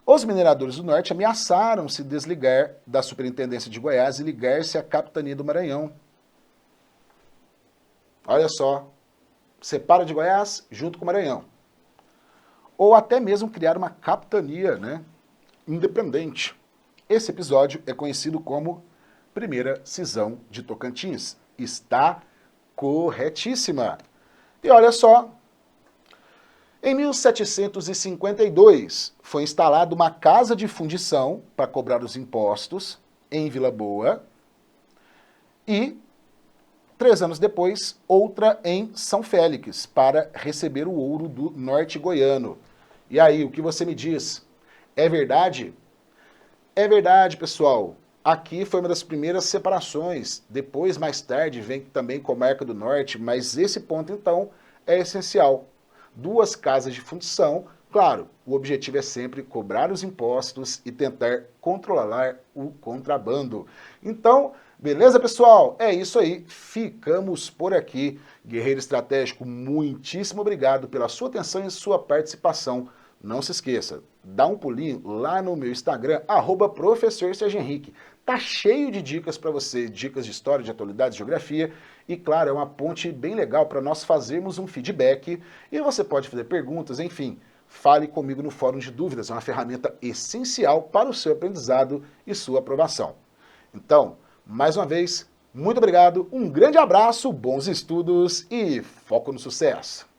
Os mineradores do norte ameaçaram se desligar da Superintendência de Goiás e ligar-se à Capitania do Maranhão. Olha só, separa de Goiás junto com o Maranhão. Ou até mesmo criar uma capitania, né, independente. Esse episódio é conhecido como Primeira Cisão de Tocantins. Está corretíssima. E olha só, em 1752 foi instalada uma casa de fundição para cobrar os impostos em Vila Boa e 3 anos depois, outra em São Félix, para receber o ouro do norte goiano. E aí, o que você me diz? É verdade? É verdade, pessoal. Aqui foi uma das primeiras separações. Depois, mais tarde, vem também Comarca do Norte, mas esse ponto, então, é essencial. 2 casas de fundição, claro, o objetivo é sempre cobrar os impostos e tentar controlar o contrabando. Então, beleza, pessoal? É isso aí, ficamos por aqui. Guerreiro Estratégico, muitíssimo obrigado pela sua atenção e sua participação. Não se esqueça, dá um pulinho lá no meu Instagram, @professor Sérgio Henrique. Tá cheio de dicas para você, dicas de história, de atualidades, de geografia. E claro, é uma ponte bem legal para nós fazermos um feedback. E você pode fazer perguntas, enfim, fale comigo no fórum de dúvidas. É uma ferramenta essencial para o seu aprendizado e sua aprovação. Então, mais uma vez, muito obrigado, um grande abraço, bons estudos e foco no sucesso!